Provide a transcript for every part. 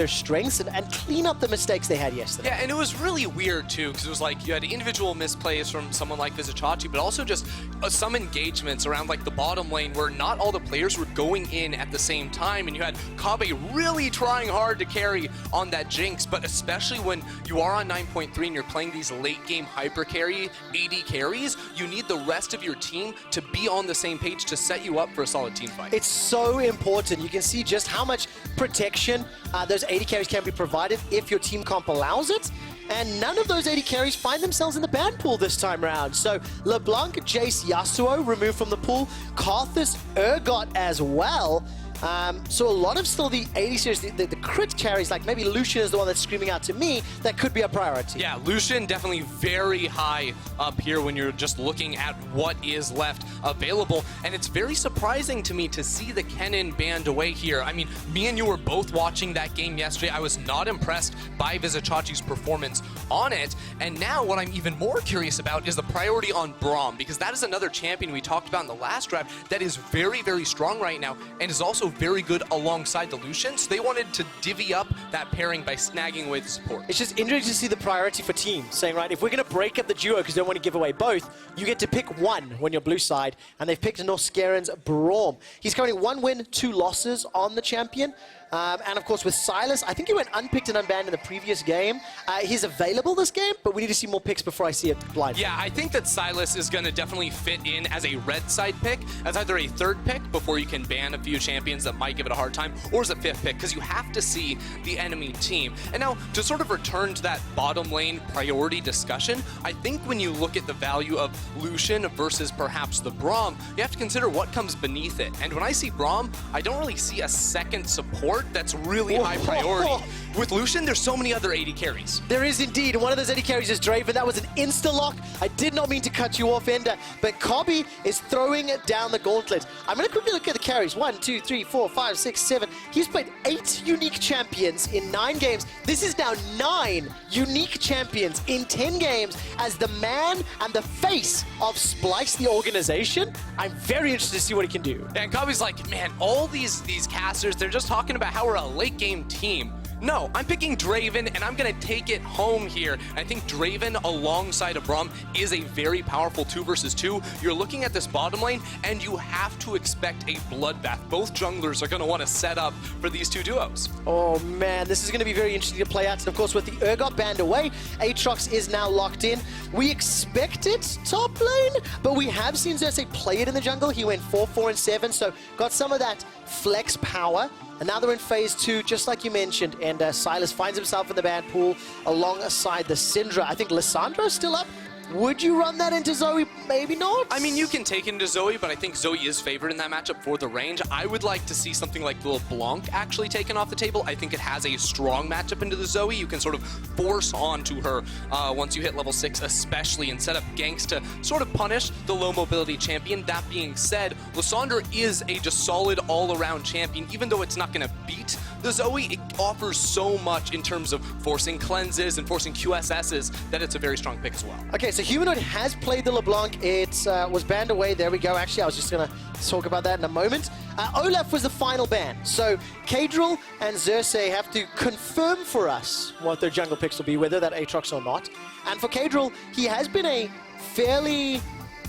their strengths and clean up the mistakes they had yesterday. Yeah, and it was really weird too, because it was like you had individual misplays from someone like Vizicsacsi, but also just some engagements around like the bottom lane where not all the players were going in at the same time, and you had Kobbe really trying hard to carry on that Jinx, but especially when you are on 9.3 and you're playing these late game hyper carry AD carries, you need the rest of your team to be on the same page to set you up for a solid team fight. It's so important. You can see just how much protection those AD carries can be provided if your team comp allows it. And none of those AD carries find themselves in the ban pool this time around. So LeBlanc, Jace, Yasuo removed from the pool. Karthus, Urgot as well. So a lot of still the AD series, the crit carries, like maybe Lucian is the one that's screaming out to me, that could be a priority. Yeah, Lucian definitely very high up here when you're just looking at what is left available. And it's very surprising to me to see the Kennen banned away here. I mean, me and you were both watching that game yesterday. I was not impressed by Vizicsacsi's performance on it. And now what I'm even more curious about is the priority on Braum, because that is another champion we talked about in the last draft that is very, very strong right now and is also very good alongside the Lucian, so they wanted to divvy up that pairing by snagging away the support. It's just interesting to see the priority for teams, saying, right, if we're going to break up the duo because they don't want to give away both, you get to pick one when you're blue side, and they've picked Norskeren's Braum. He's currently 1 win, 2 losses on the champion. And of course with Silas, I think he went unpicked and unbanned in the previous game. He's available this game, but we need to see more picks before I see it blind. Yeah, I think that Silas is going to definitely fit in as a red side pick, as either a 3rd pick before you can ban a few champions that might give it a hard time, or as a 5th pick, because you have to see the enemy team. And now, to sort of return to that bottom lane priority discussion, I think when you look at the value of Lucian versus perhaps the Braum, you have to consider what comes beneath it. And when I see Braum, I don't really see a second support that's really high priority. With Lucian, there's so many other AD carries. There is indeed. One of those AD carries is Draven. That was an insta-lock. I did not mean to cut you off, Ender, but Kobbe is throwing down the gauntlet. I'm going to quickly look at the carries. 1, 2, 3, 4, 5, 6, 7. He's played 8 unique champions in 9 games. This is now 9 unique champions in 10 games as the man and the face of Splyce, the organization. I'm very interested to see what he can do. And Kobbe's like, man, all these casters, they're just talking about how we're a late game team. No, I'm picking Draven, and I'm going to take it home here. I think Draven alongside of Braum is a very powerful 2 versus 2. You're looking at this bottom lane, and you have to expect a bloodbath. Both junglers are going to want to set up for these 2 duos. Oh man, this is going to be very interesting to play out. And of course, with the Urgot banned away, Aatrox is now locked in. We expect it top lane, but we have seen Xerxe play it in the jungle. He went 4, 4, and 7, so got some of that flex power. And now they're in phase 2, just like you mentioned, and Silas finds himself in the ban pool alongside the Syndra. I think Lissandra's still up. Would you run that into Zoe? Maybe not. I mean, you can take it into Zoe, but I think Zoe is favored in that matchup for the range. I would like to see something like LeBlanc actually taken off the table. I think it has a strong matchup into the Zoe. You can sort of force onto her once you hit level 6, especially, and set up ganks to sort of punish the low mobility champion. That being said, Lissandra is a just solid all-around champion. Even though it's not going to beat the Zoe, it offers so much in terms of forcing cleanses and forcing QSSs that it's a very strong pick as well. Okay, so Humanoid has played the LeBlanc. It was banned away. There we go. Actually, I was just going to talk about that in a moment. Olaf was the final ban. So Caedrel and Xerxe have to confirm for us what their jungle picks will be, whether that Aatrox or not. And for Caedrel, he has been a fairly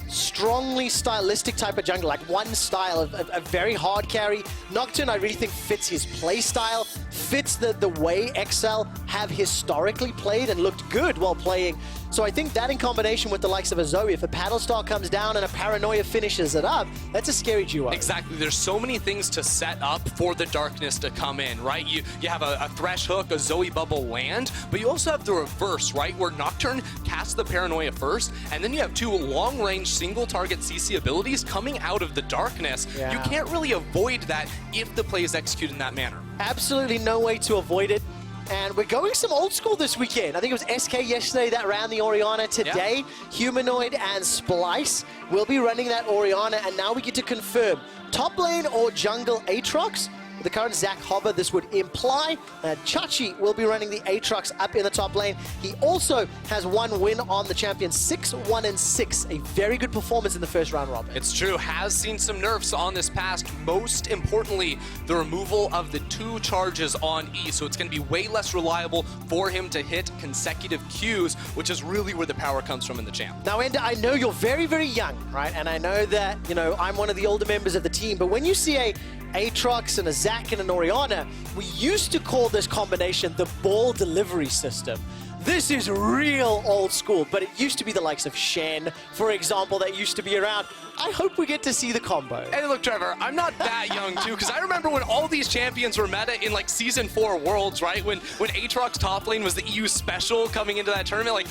strongly stylistic type of jungle, like one style, a very hard carry. Nocturne, I really think, fits his play style, fits the way XL have historically played and looked good while playing. So I think that in combination with the likes of a Zoe, if a Paddle Star comes down and a Paranoia finishes it up, that's a scary duo. Exactly. There's so many things to set up for the darkness to come in, right? You have a Thresh hook, a Zoe bubble land, but you also have the reverse, right? Where Nocturne casts the Paranoia first, and then you have 2 long-range single-target CC abilities coming out of the darkness. Yeah. You can't really avoid that if the play is executed in that manner. Absolutely no way to avoid it. And we're going some old school this weekend. I think it was SK yesterday that ran the Orianna. Today, yeah. Humanoid and Splyce will be running that Orianna, and now we get to confirm top lane or jungle Aatrox. With the current Zach Hobber, this would imply that Chachi will be running the Aatrox up in the top lane. He also has one win on the champion, 6-1-6. A very good performance in the first round robin. It's true, has seen some nerfs on this past. Most importantly, the removal of the 2 charges on E, so it's going to be way less reliable for him to hit consecutive Qs, which is really where the power comes from in the champ. Now, Ender, I know you're very, very young, right? And I know that, you know, I'm one of the older members of the team, but when you see a Aatrox and a Zac and an Orianna, we used to call this combination the ball delivery system. This is real old school, but it used to be the likes of Shen, for example, that used to be around. I hope we get to see the combo. Hey, look, Trevor, I'm not that young, too, because I remember when all these champions were meta in, like, Season 4 Worlds, right? When Aatrox top lane was the EU special coming into that tournament. Like,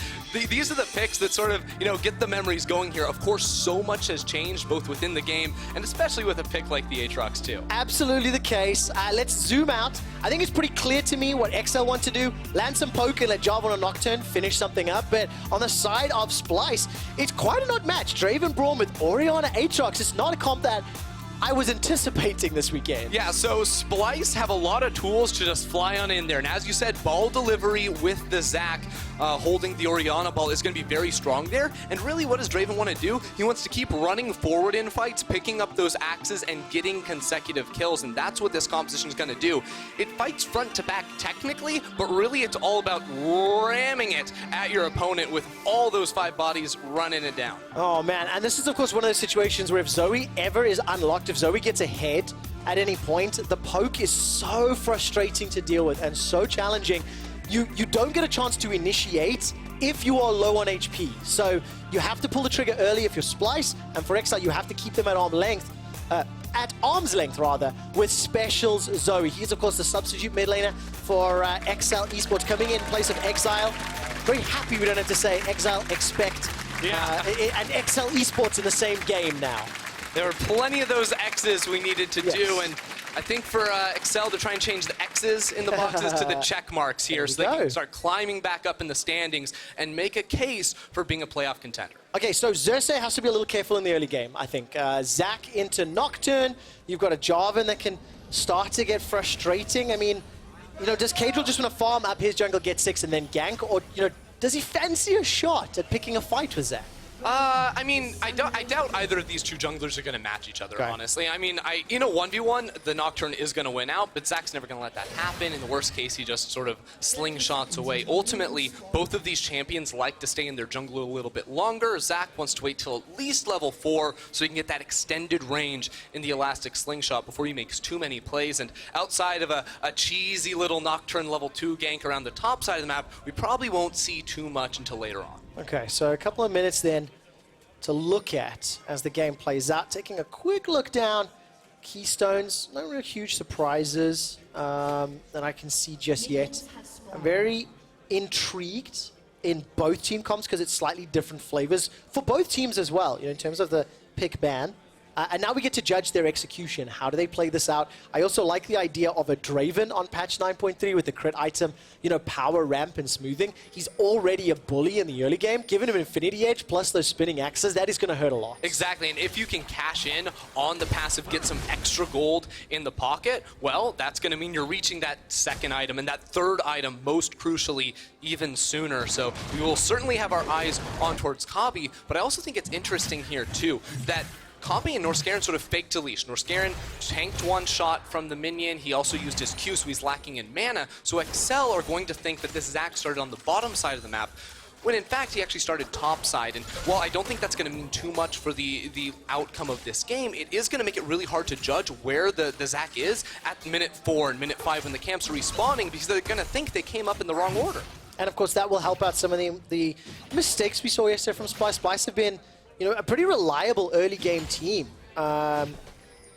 these are the picks that sort of, you know, get the memories going here. Of course, so much has changed, both within the game, and especially with a pick like the Aatrox, too. Absolutely the case. Let's zoom out. I think it's pretty clear to me what XL want to do. Land some poke and let Jarvan or Nocturne finish something up. But on the side of Splyce, it's quite an odd match. Draven Braum with Orianna Aatrox. It's not a comp that I was anticipating this weekend. Yeah, so Splyce have a lot of tools to just fly on in there. And as you said, ball delivery with the Zac holding the Orianna ball is going to be very strong there. And really, what does Draven want to do? He wants to keep running forward in fights, picking up those axes and getting consecutive kills. And that's what this composition is going to do. It fights front to back technically, but really it's all about ramming it at your opponent with all those 5 bodies running it down. Oh, man. And this is, of course, one of those situations where if Zoe ever is unlocked, if Zoe gets ahead at any point, the poke is so frustrating to deal with and so challenging. You don't get a chance to initiate if you are low on HP. So you have to pull the trigger early if you're Splyce, and for XL, you have to keep them at arm's length, with Specials Zoe. He's, of course, the substitute mid laner for XL Esports, coming in place of Exile. Very happy we don't have to say Exile expect and XL Esports in the same game now. There were plenty of those X's we needed to do, and I think for XL to try and change the X's in the boxes to the check marks here so they can start climbing back up in the standings and make a case for being a playoff contender. Okay, so Xerxe has to be a little careful in the early game, I think. Zac into Nocturne. You've got a Jarvan that can start to get frustrating. I mean, you know, does Caedrel just want to farm up his jungle, get 6, and then gank? Or, you know, does he fancy a shot at picking a fight with Zac? I mean, I doubt either of these 2 junglers are going to match each other, honestly. I mean, in a 1v1, the Nocturne is going to win out, but Zac's never going to let that happen. In the worst case, he just sort of slingshots away. Ultimately, both of these champions like to stay in their jungle a little bit longer. Zac wants to wait till at least level 4 so he can get that extended range in the elastic slingshot before he makes too many plays. And outside of a cheesy little Nocturne level 2 gank around the top side of the map, we probably won't see too much until later on. Okay, so a couple of minutes then to look at as the game plays out. Taking a quick look down. Keystones, no real huge surprises that I can see just yet. I'm very intrigued in both team comps because it's slightly different flavors for both teams as well, you know, in terms of the pick ban. And now we get to judge their execution. How do they play this out? I also like the idea of a Draven on patch 9.3 with the crit item, you know, power ramp and smoothing. He's already a bully in the early game. Giving him Infinity Edge plus those spinning axes, that is going to hurt a lot. Exactly, and if you can cash in on the passive, get some extra gold in the pocket, well, that's going to mean you're reaching that 2nd item and that 3rd item, most crucially, even sooner. So we will certainly have our eyes on towards Kobbe, but I also think it's interesting here, too, that Kobbe and Norskeren sort of faked a leash. Norskeren tanked 1 shot from the minion. He also used his Q, so he's lacking in mana. So XL are going to think that this Zac started on the bottom side of the map, when in fact he actually started top side. And while I don't think that's going to mean too much for the outcome of this game, it is going to make it really hard to judge where the Zac is at minute 4 and minute 5 when the camps are respawning, because they're going to think they came up in the wrong order. And of course that will help out some of the mistakes we saw yesterday from Splyce. Splyce have been, you know, a pretty reliable early game team.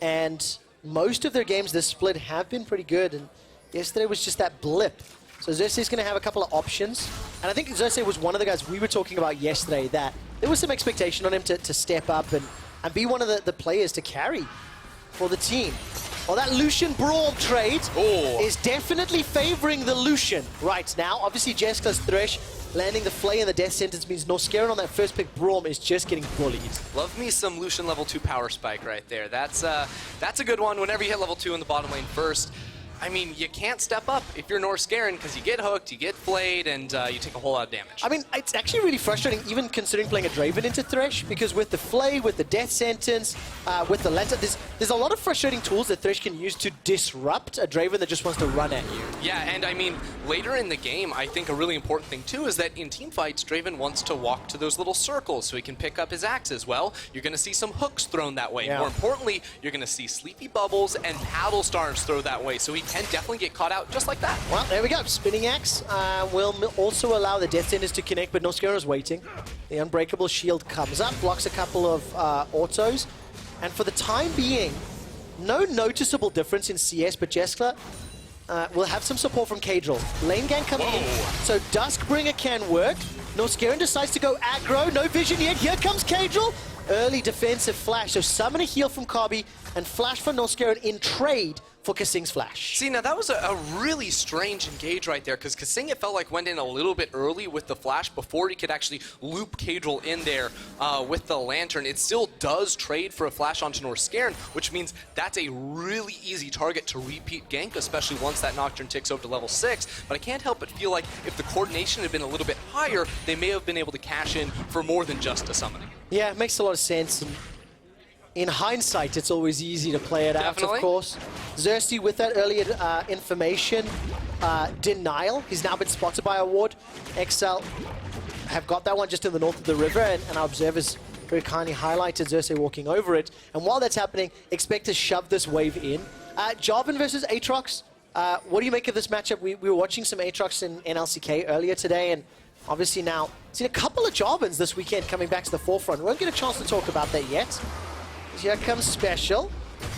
And most of their games this split have been pretty good. And yesterday was just that blip. So Xerxe is going to have a couple of options. And I think Xerxe was one of the guys we were talking about yesterday that there was some expectation on him to step up and be one of the players to carry for the team. Well, that Lucian Braum trade Oh. is definitely favoring the Lucian right now. Obviously, Jeskla's Thresh landing the Flay and the death sentence means Norskeren on that first pick. Braum is just getting bullied. Love me some Lucian level 2 power spike right there. That's a good one whenever you hit level 2 in the bottom lane first. I mean, you can't step up if you're Norskeren because you get hooked, you get flayed, and you take a whole lot of damage. I mean, it's actually really frustrating even considering playing a Draven into Thresh, because with the Flay, with the death sentence, with the Lantern, there's a lot of frustrating tools that Thresh can use to disrupt a Draven that just wants to run at you. Yeah, and I mean, later in the game, I think a really important thing too is that in team fights, Draven wants to walk to those little circles so he can pick up his axe as well. You're going to see some hooks thrown that way. Yeah. More importantly, you're going to see sleepy bubbles and paddle stars thrown that way, so he can definitely get caught out just like that. Well, there we go. Spinning Axe will also allow the death sentence to connect, but Norskeren is waiting. The Unbreakable Shield comes up, blocks a couple of autos, and for the time being, no noticeable difference in CS, but Jeskla will have some support from Caedrel. Lane gang coming in, so Duskbringer can work. Norskeren decides to go aggro, no vision yet. Here comes Caedrel. Early defensive flash, so summon a heal from Kobbe and flash for Norskeren in trade for KaSing's flash. See, now that was a really strange engage right there, because KaSing, it felt like, went in a little bit early with the flash before he could actually loop Caedrel in there with the Lantern. It still does trade for a flash onto Norskeren, which means that's a really easy target to repeat gank, especially once that Nocturne ticks over to level 6. But I can't help but feel like if the coordination had been a little bit higher, they may have been able to cash in for more than just a summoning. Yeah, it makes a lot of sense. And in hindsight, it's always easy to play it out, of course. Xerxe with that early information. Denial, he's now been spotted by a ward. XL have got that one just in the north of the river, and our observers very kindly highlighted Xerxe walking over it. And while that's happening, expect to shove this wave in. Jarvan versus Aatrox. What do you make of this matchup? We were watching some Aatrox in LCK earlier today, and obviously now seen a couple of Jarvans this weekend coming back to the forefront. We won't get a chance to talk about that yet. Here comes Special.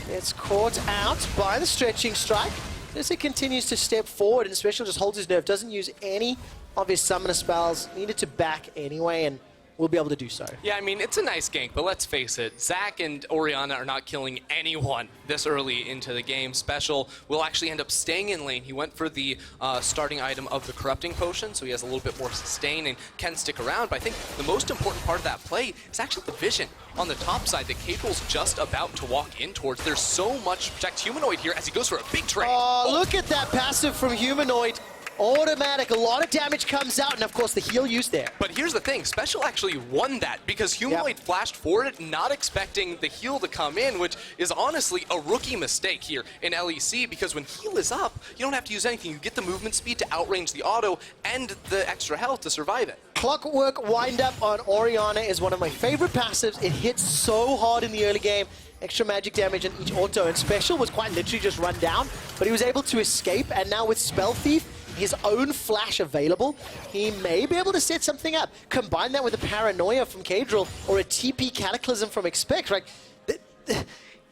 It's caught out by the stretching strike. As he continues to step forward, and Special just holds his nerve, doesn't use any of his summoner spells, needed to back anyway, and will be able to do so. Yeah, I mean, it's a nice gank, but let's face it, Zach and Orianna are not killing anyone this early into the game. Special will actually end up staying in lane. He went for the starting item of the Corrupting Potion, so he has a little bit more sustain and can stick around, but I think the most important part of that play is actually the vision on the top side that Caedrel's just about to walk in towards. There's so much to protect Humanoid here as he goes for a big trade. Oh, look at that passive from Humanoid. Automatic, a lot of damage comes out, and of course the heal used there. But here's the thing, Special actually won that because Humanoid flashed forward, not expecting the heal to come in, which is honestly a rookie mistake here in LEC, because when heal is up, you don't have to use anything. You get the movement speed to outrange the auto and the extra health to survive it. Clockwork wind-up on Orianna is one of my favorite passives. It hits so hard in the early game. Extra magic damage on each auto, and Special was quite literally just run down, but he was able to escape, and now with Spell Thief, his own flash available, he may be able to set something up. Combine that with a Paranoia from Caedrel or a TP Cataclysm from Expect, right?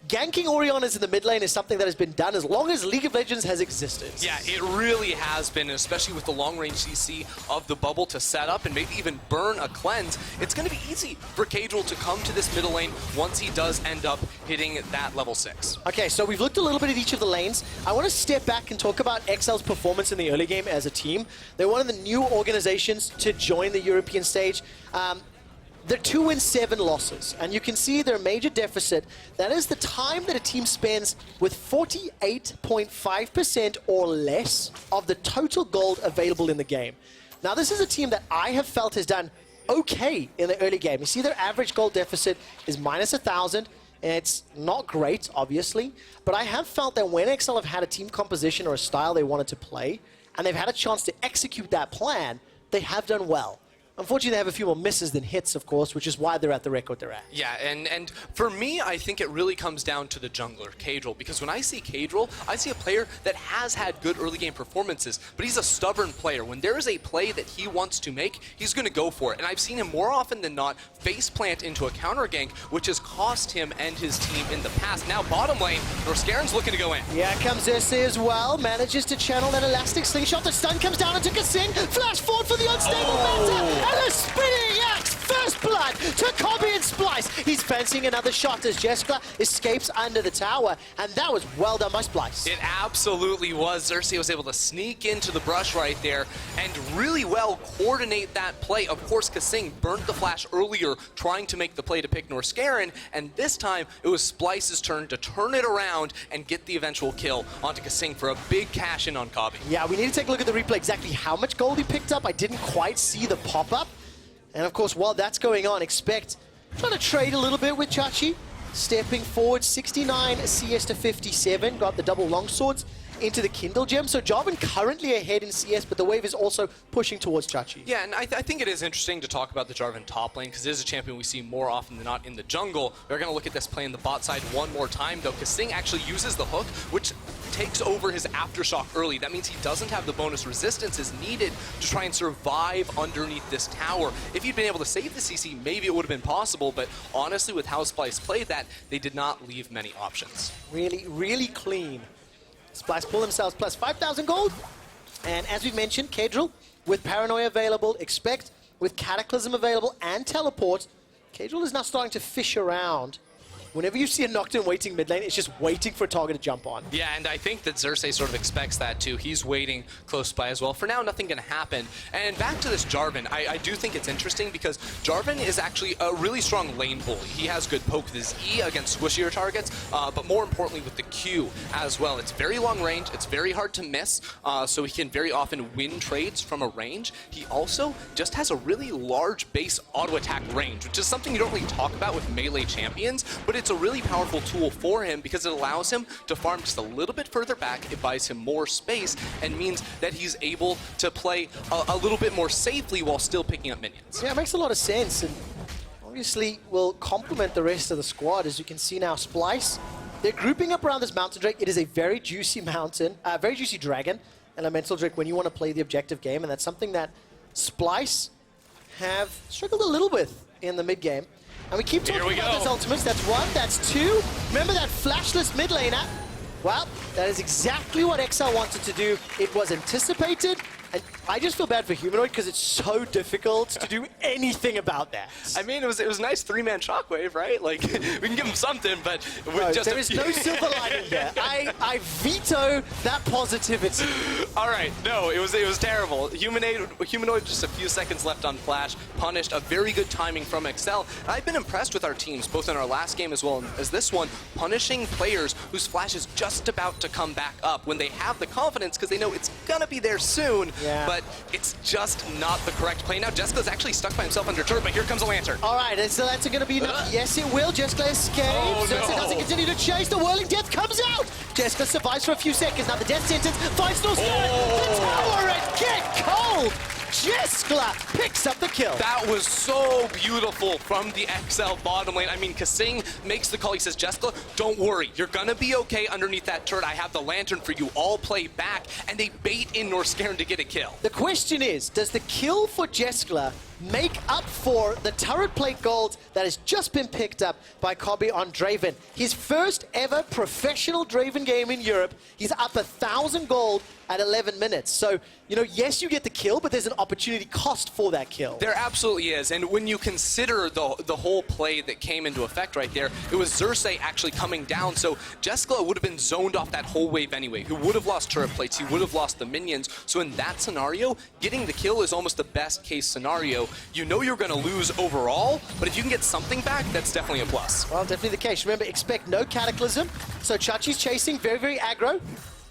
Ganking Oriannas in the mid lane is something that has been done as long as League of Legends has existed. Yeah, it really has been, especially with the long-range CC of the bubble to set up and maybe even burn a cleanse. It's going to be easy for Caedrel to come to this middle lane once he does end up hitting that level 6. Okay, so we've looked a little bit at each of the lanes. I want to step back and talk about XL's performance in the early game as a team. They're one of the new organizations to join the European stage. They're 2 wins, 7 losses, and you can see their major deficit. That is the time that a team spends with 48.5% or less of the total gold available in the game. Now, this is a team that I have felt has done okay in the early game. You see their average gold deficit is minus 1,000. It's not great, obviously, but I have felt that when XL have had a team composition or a style they wanted to play, and they've had a chance to execute that plan, they have done well. Unfortunately, they have a few more misses than hits, of course, which is why they're at the record they're at. Yeah, and for me, I think it really comes down to the jungler, Caedrel, because when I see Caedrel, I see a player that has had good early game performances, but he's a stubborn player. When there is a play that he wants to make, he's going to go for it, and I've seen him more often than not face plant into a counter gank, which has cost him and his team in the past. Now, bottom lane, Norskeren's looking to go in. Yeah, comes Xerxe as well, manages to channel that elastic slingshot. The stun comes down into KaSing, flash forward for the unstable meta, And a spinning axe! First blood to Kobbe and Splyce. He's fancying another shot as Jeskla escapes under the tower. And that was well done by Splyce. It absolutely was. Xerxe was able to sneak into the brush right there and really well coordinate that play. Of course, KaSing burnt the flash earlier, trying to make the play to pick Norskeren, and this time it was Splyce's turn to turn it around and get the eventual kill onto KaSing for a big cash in on Kobbe. Yeah, we need to take a look at the replay exactly how much gold he picked up. I didn't quite see the pop-up. And of course, while that's going on, expect trying to trade a little bit with Chachi. Stepping forward, 69 CS to 57. Got the double longswords into the Kindle gem. So Jarvan currently ahead in CS, but the wave is also pushing towards Chachi. Yeah, and I think it is interesting to talk about the Jarvan top lane because it is a champion we see more often than not in the jungle. We're going to look at this play in the bot side one more time, though. KaSing actually uses the hook, which takes over his aftershock early. That means he doesn't have the bonus resistance as needed to try and survive underneath this tower. If he'd been able to save the CC, maybe it would have been possible, but honestly, with how Splyce played that, they did not leave many options. Really, really clean. Splyce pull themselves plus 5,000 gold. And as we mentioned, Caedrel with Paranoia available, Expect with Cataclysm available and Teleport. Caedrel is now starting to fish around. Whenever you see a Nocturne waiting mid lane, it's just waiting for a target to jump on. Yeah, and I think that Xerxe sort of expects that too. He's waiting close by as well. For now, nothing going to happen. And back to this Jarvan, I do think it's interesting because Jarvan is actually a really strong lane bully. He has good poke with his E against squishier targets, but more importantly with the Q as well. It's very long range, it's very hard to miss, so he can very often win trades from a range. He also just has a really large base auto attack range, which is something you don't really talk about with melee champions, but it's a really powerful tool for him because it allows him to farm just a little bit further back. It buys him more space and means that he's able to play a little bit more safely while still picking up minions. Yeah, it makes a lot of sense, and obviously will complement the rest of the squad. As you can see now, Splyce, they're grouping up around this mountain drake. It is a very juicy mountain, very juicy dragon, elemental drake when you want to play the objective game, and that's something that Splyce have struggled a little with in the mid game. And we keep talking about those ultimates. That's one, that's two. Remember that flashless mid laner? Well, that is exactly what XL wanted to do. It was anticipated. And I just feel bad for Humanoid because it's so difficult to do anything about that. I mean, it was a nice three-man shockwave, right? Like, we can give him something, but there is no silver lining there. I veto that positivity. All right, no, it was terrible. Humanoid, just a few seconds left on flash, punished. A very good timing from XL. I've been impressed with our teams, both in our last game as well as this one, punishing players whose flash is just about to come back up when they have the confidence because they know it's gonna be there soon. Yeah. But it's just not the correct play. Now, Jeskala's actually stuck by himself under turret, but here comes a lantern. All right, is the lantern going to be enough? Yes, it will. Jeskla escapes. Oh, no. Xerxe doesn't continue to chase. The whirling death comes out. Jeskla survives for a few seconds. Now the death sentence finds Norskeren. The tower and get cold. Jeskla picks up the kill. That was so beautiful from the XL bottom lane. I mean, KaSing makes the call. He says, Jeskla, don't worry. You're going to be okay underneath that turret. I have the lantern for you. All play back. And they bait in Norskeren to get a kill. The question is, does the kill for Jeskla make up for the turret plate gold that has just been picked up by Kobbe on Draven? His first ever professional Draven game in Europe. He's up 1,000 gold at 11 minutes. So, you know, yes, you get the kill, but there's an opportunity cost for that kill. There absolutely is. And when you consider the whole play that came into effect right there, it was Xerxe actually coming down. So Jeskla would have been zoned off that whole wave anyway. He would have lost turret plates. He would have lost the minions. So in that scenario, getting the kill is almost the best case scenario. You know you're going to lose overall, but if you can get something back, that's definitely a plus. Well, definitely the case. Remember, expect no Cataclysm. So Chachi's chasing, very, very aggro.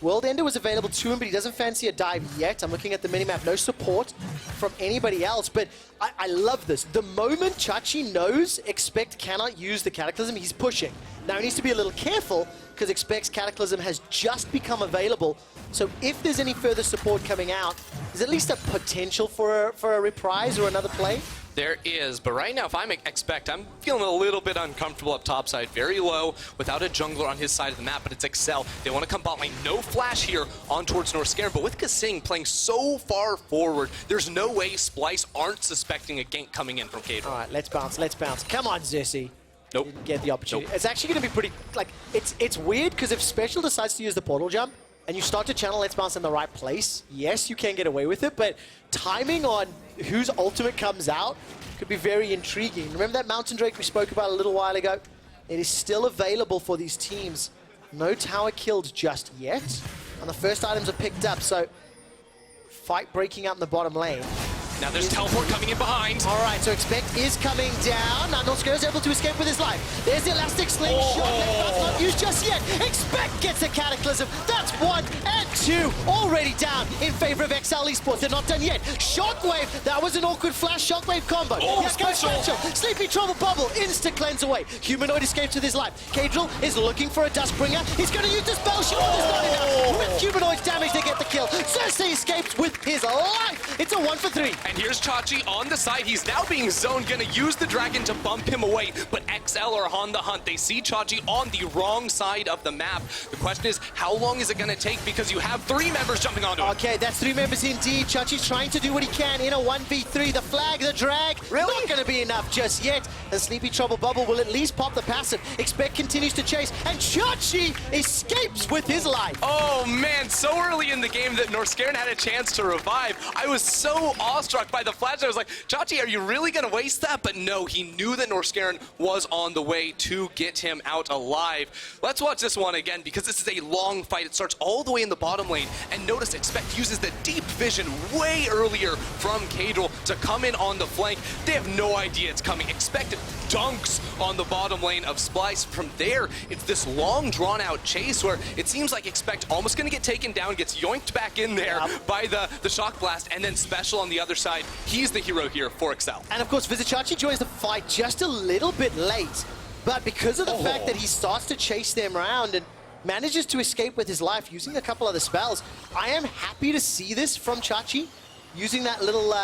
World Ender was available to him, but he doesn't fancy a dive yet. I'm looking at the minimap. No support from anybody else, but I love this. The moment Chachi knows Expect cannot use the Cataclysm, he's pushing. Now he needs to be a little careful because Expect's Cataclysm has just become available. So if there's any further support coming out, there's at least a potential for a reprise or another play. There is, but right now, if I'm Expect, I'm feeling a little bit uncomfortable up top side, very low, without a jungler on his side of the map, but it's XL. They want to come bot lane. No flash here on towards Norskeren, but with KaSing playing so far forward, there's no way Splyce aren't suspecting a gank coming in from Caedrel. All right, let's bounce, let's bounce. Come on, Xerxe. Nope. Didn't get the opportunity. Nope. It's actually going to be pretty, like, it's weird because if Special decides to use the portal jump, and you start to channel Let's Bounce in the right place, yes, you can get away with it, but timing on whose ultimate comes out could be very intriguing. Remember that Mountain Drake we spoke about a little while ago? It is still available for these teams. No tower killed just yet, and the first items are picked up, so fight breaking out in the bottom lane. Now there's teleport coming in behind. All right, so Expect is coming down. Now Norskeren is able to escape with his life. There's the elastic slingshot. That's not used just yet. Expect gets a cataclysm. That's 1 and 2 already down in favor of XL Esports. They're not done yet. Shockwave, that was an awkward flash Shockwave combo. Oh, Special. Sleepy Trouble Bubble, insta cleanse away. Humanoid escapes with his life. Caedrel is looking for a Duskbringer. He's going to use the spell shield. There's not enough. With Humanoid's damage, they get the kill. Xerxe escapes with his life. It's a 1 for 3. And here's Chachi on the side. He's now being zoned, gonna use the dragon to bump him away, but XL are on the hunt. They see Chachi on the wrong side of the map. The question is, how long is it gonna take? Because you have 3 members jumping onto him. Okay, that's 3 members indeed. Chachi's trying to do what he can in a 1v3. The flag, the drag, really? Not gonna be enough just yet. The Sleepy Trouble Bubble will at least pop the passive. Expect continues to chase, and Chachi escapes with his life. Oh man, so early in the game that Norskeren had a chance to revive. I was so awestruck by the flash. I was like, Chachi, are you really going to waste that? But no, he knew that Norskeren was on the way to get him out alive. Let's watch this one again, because this is a long fight. It starts all the way in the bottom lane. And notice Expect uses the deep vision way earlier from Caedrel to come in on the flank. They have no idea it's coming. Expect dunks on the bottom lane of Splyce. From there, it's this long, drawn-out chase where it seems like Expect almost going to get taken down, gets yoinked back in there by the shock blast, and then Special on the other side. He's the hero here for XL. And of course, Vizicsacsi joins the fight just a little bit late, but because of the fact that he starts to chase them around and manages to escape with his life using a couple other spells, I am happy to see this from Chachi, using that little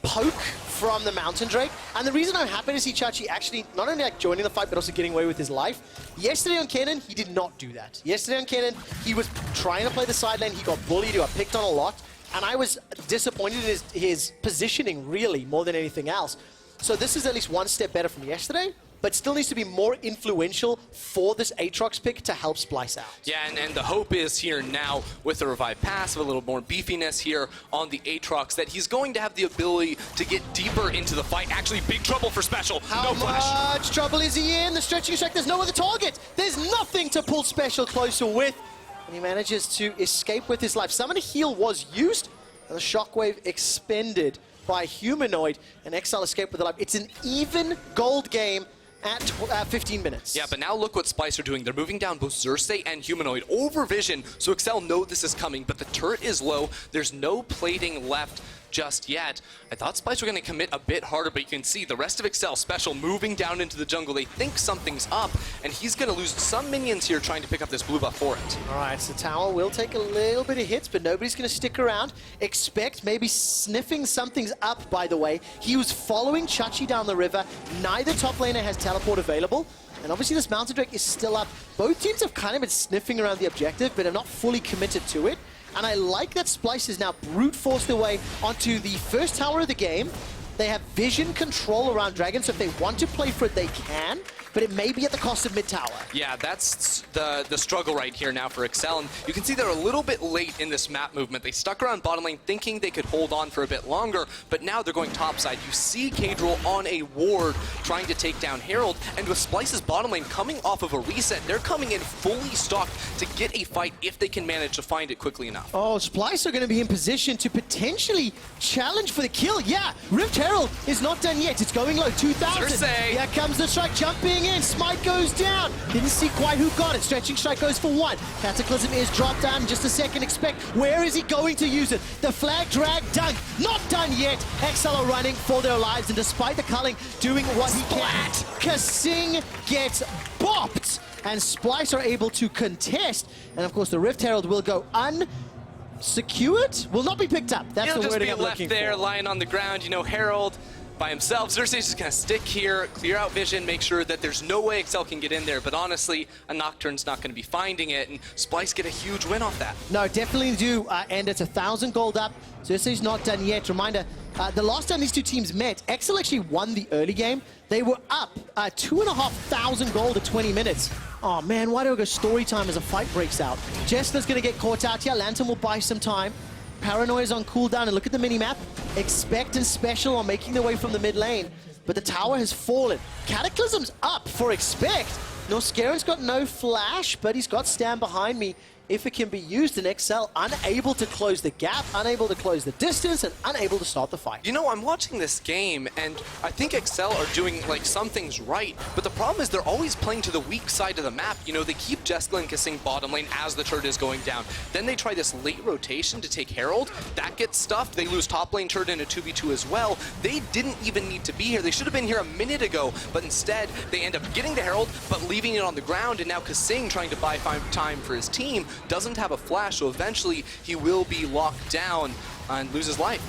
poke from the Mountain Drake. And the reason I'm happy to see Chachi actually not only like joining the fight, but also getting away with his life. Yesterday on Kennen, he did not do that. Yesterday on Kennen, he was trying to play the side lane. He got bullied, he got picked on a lot. And I was disappointed in his positioning, really, more than anything else. So this is at least one step better from yesterday, but still needs to be more influential for this Aatrox pick to help Splyce out. Yeah, and the hope is here now with the Revive passive, a little more beefiness here on the Aatrox, that he's going to have the ability to get deeper into the fight. Actually, big trouble for Special. How much trouble is he in? The stretching strike, there's no other target. There's nothing to pull Special closer with. And he manages to escape with his life. Summon Heal was used, and the Shockwave expended by Humanoid, and XL escaped with the life. It's an even gold game at 15 minutes. Yeah, but now look what Splyce are doing. They're moving down both Xerxe and Humanoid over vision, so XL know this is coming, but the turret is low. There's no plating left just yet. I thought Splyce were going to commit a bit harder, but you can see the rest of XL Special moving down into the jungle. They think something's up, and he's going to lose some minions here trying to pick up this blue buff for it. All right, so Tower will take a little bit of hits, but nobody's going to stick around. Expect maybe sniffing something's up, by the way. He was following Chachi down the river. Neither top laner has teleport available. And obviously this Mountain Drake is still up. Both teams have kind of been sniffing around the objective, but are not fully committed to it. And I like that Splyce is now brute forced their way onto the first tower of the game. They have vision control around Dragon, so if they want to play for it, they can. But it may be at the cost of mid-tower. Yeah, that's the struggle right here now for XL. And you can see they're a little bit late in this map movement. They stuck around bottom lane thinking they could hold on for a bit longer, but now they're going topside. You see Caedrel on a ward trying to take down Herald, and with Splyce's bottom lane coming off of a reset, they're coming in fully stocked to get a fight if they can manage to find it quickly enough. Oh, Splyce are going to be in position to potentially challenge for the kill. Yeah, Rift Herald is not done yet. It's going low, 2,000. Xerxe. Here comes the strike, jumping in. Smite goes down. Didn't see quite who got it. Stretching strike goes for 1. Cataclysm is dropped down in just a second. Expect, where is he going to use it? The flag drag dunk, not done yet. XL are running for their lives, and despite the culling doing what he can, KaSing gets bopped, and Splyce are able to contest. And of course, the Rift Herald will go unsecured, will not be picked up. That's He'll the just wording be I'm left looking there, for. lying on the ground. You know, Herald by himself. Xerxe is just going to stick here, clear out vision, make sure that there's no way XL can get in there. But honestly, a Nocturne's not going to be finding it, and Splyce get a huge win off that. No, definitely do, and it's 1,000 gold up. Xerxe's not done yet. Reminder, the last time these two teams met, XL actually won the early game. They were up 2,500 gold at 20 minutes. Oh man, why do I go story time as a fight breaks out? Jeskla's gonna get caught out here. Lantern will buy some time. Paranoia's on cooldown, and look at the mini-map. Expect and Special are making their way from the mid lane, but the tower has fallen. Cataclysm's up for Expect. Norskeren's got no flash, but he's got stand behind me if it can be used, and XL unable to close the gap, unable to close the distance, and unable to start the fight. You know, I'm watching this game, and I think XL are doing, like, some things right, but the problem is they're always playing to the weak side of the map. You know, they keep Jeskla and KaSing bottom lane as the turret is going down. Then they try this late rotation to take Herald. That gets stuffed. They lose top lane turret in a 2v2 as well. They didn't even need to be here. They should have been here a minute ago, but instead, they end up getting the Herald, but leaving it on the ground, and now KaSing trying to buy time for his team doesn't have a flash, so eventually he will be locked down and lose his life.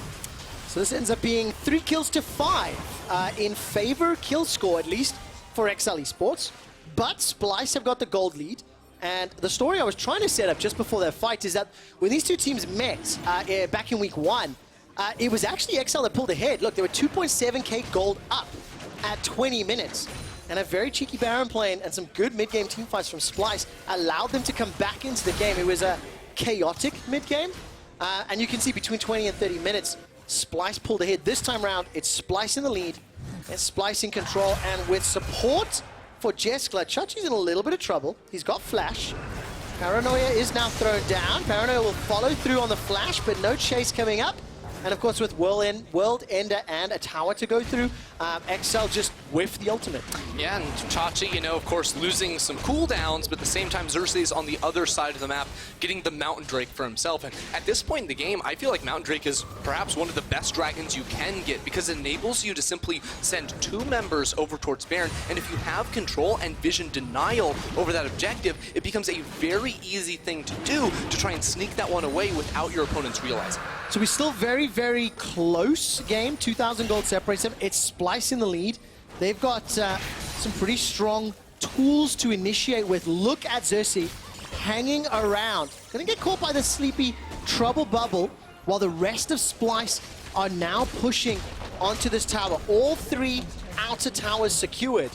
So this ends up being 3 kills to 5 in favor kill score, at least for XL Esports. But Splyce have got the gold lead, and the story I was trying to set up just before their fight is that when these two teams met back in week 1, it was actually XL that pulled ahead. Look, they were 2.7k gold up at 20 minutes. And a very cheeky Baron plane and some good mid-game teamfights from Splyce allowed them to come back into the game. It was a chaotic mid-game, and you can see between 20 and 30 minutes, Splyce pulled ahead. This time around, it's Splyce in the lead, and Splyce in control, and with support for Jeskla, Chachi's in a little bit of trouble. He's got flash. Paranoia is now thrown down. Paranoia will follow through on the flash, but no chase coming up. And of course, with World Ender and a tower to go through, XL just whiffed the ultimate. Yeah, and Chachi, you know, of course, losing some cooldowns, but at the same time, Xerxe is on the other side of the map, getting the Mountain Drake for himself. And at this point in the game, I feel like Mountain Drake is perhaps one of the best dragons you can get, because it enables you to simply send 2 members over towards Baron, and if you have control and vision denial over that objective, it becomes a very easy thing to do to try and sneak that one away without your opponents realizing. So we're still very close game. 2,000 gold separates them. It's Splyce in the lead. They've got some pretty strong tools to initiate with. Look at Xerxe hanging around. Gonna get caught by the sleepy trouble bubble while the rest of Splyce are now pushing onto this tower. All 3 outer towers secured.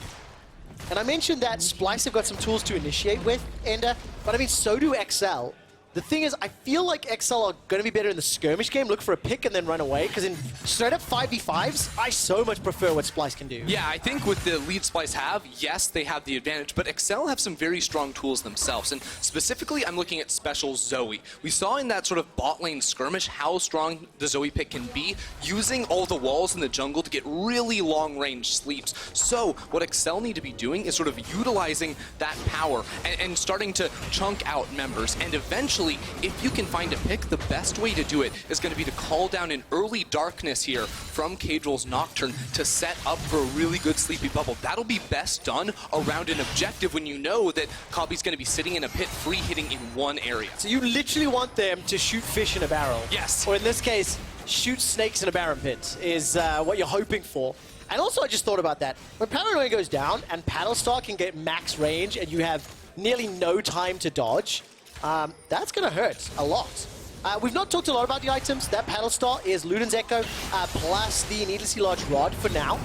And I mentioned that Splyce have got some tools to initiate with, Ender, but I mean, so do XL. The thing is, I feel like XL are going to be better in the skirmish game, look for a pick and then run away, because in straight-up 5v5s, I so much prefer what Splyce can do. Yeah, I think with the lead Splyce have, yes, they have the advantage, but XL have some very strong tools themselves, and specifically, I'm looking at Special Zoe. We saw in that sort of bot lane skirmish how strong the Zoe pick can be, using all the walls in the jungle to get really long-range sleeps. So, what XL need to be doing is sort of utilizing that power and starting to chunk out members, and eventually, if you can find a pick, the best way to do it is going to be to call down an early darkness here from Caedrel's Nocturne to set up for a really good sleepy bubble. That'll be best done around an objective when you know that Kobbe's going to be sitting in a pit free hitting in one area. So you literally want them to shoot fish in a barrel. Yes. Or in this case, shoot snakes in a Baron pit is what you're hoping for. And also, I just thought about that. When Paranoia goes down and Paddlestar can get max range and you have nearly no time to dodge, that's going to hurt a lot. We've not talked a lot about the items. That Paddlestar is Luden's Echo plus the Needlessly Large Rod for now.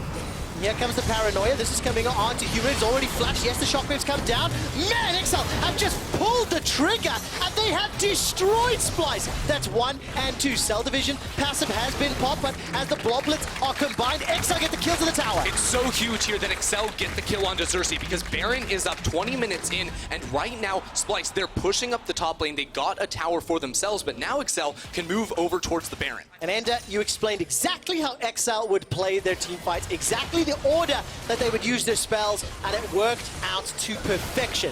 Here comes the Paranoia. This is coming on to Humanoid. It's already flashed. Yes, the shockwaves come down. Man, XL have just pulled the trigger, and they have destroyed Splyce. That's 1 and 2. Cell Division passive has been popped, but as the Bloblets are combined, XL get the kills in the tower. It's so huge here that XL get the kill onto Xerxe, because Baron is up 20 minutes in, and right now, Splyce, they're pushing up the top lane. They got a tower for themselves, but now XL can move over towards the Baron. And Ender, you explained exactly how XL would play their team fights, exactly the order that they would use their spells, and it worked out to perfection.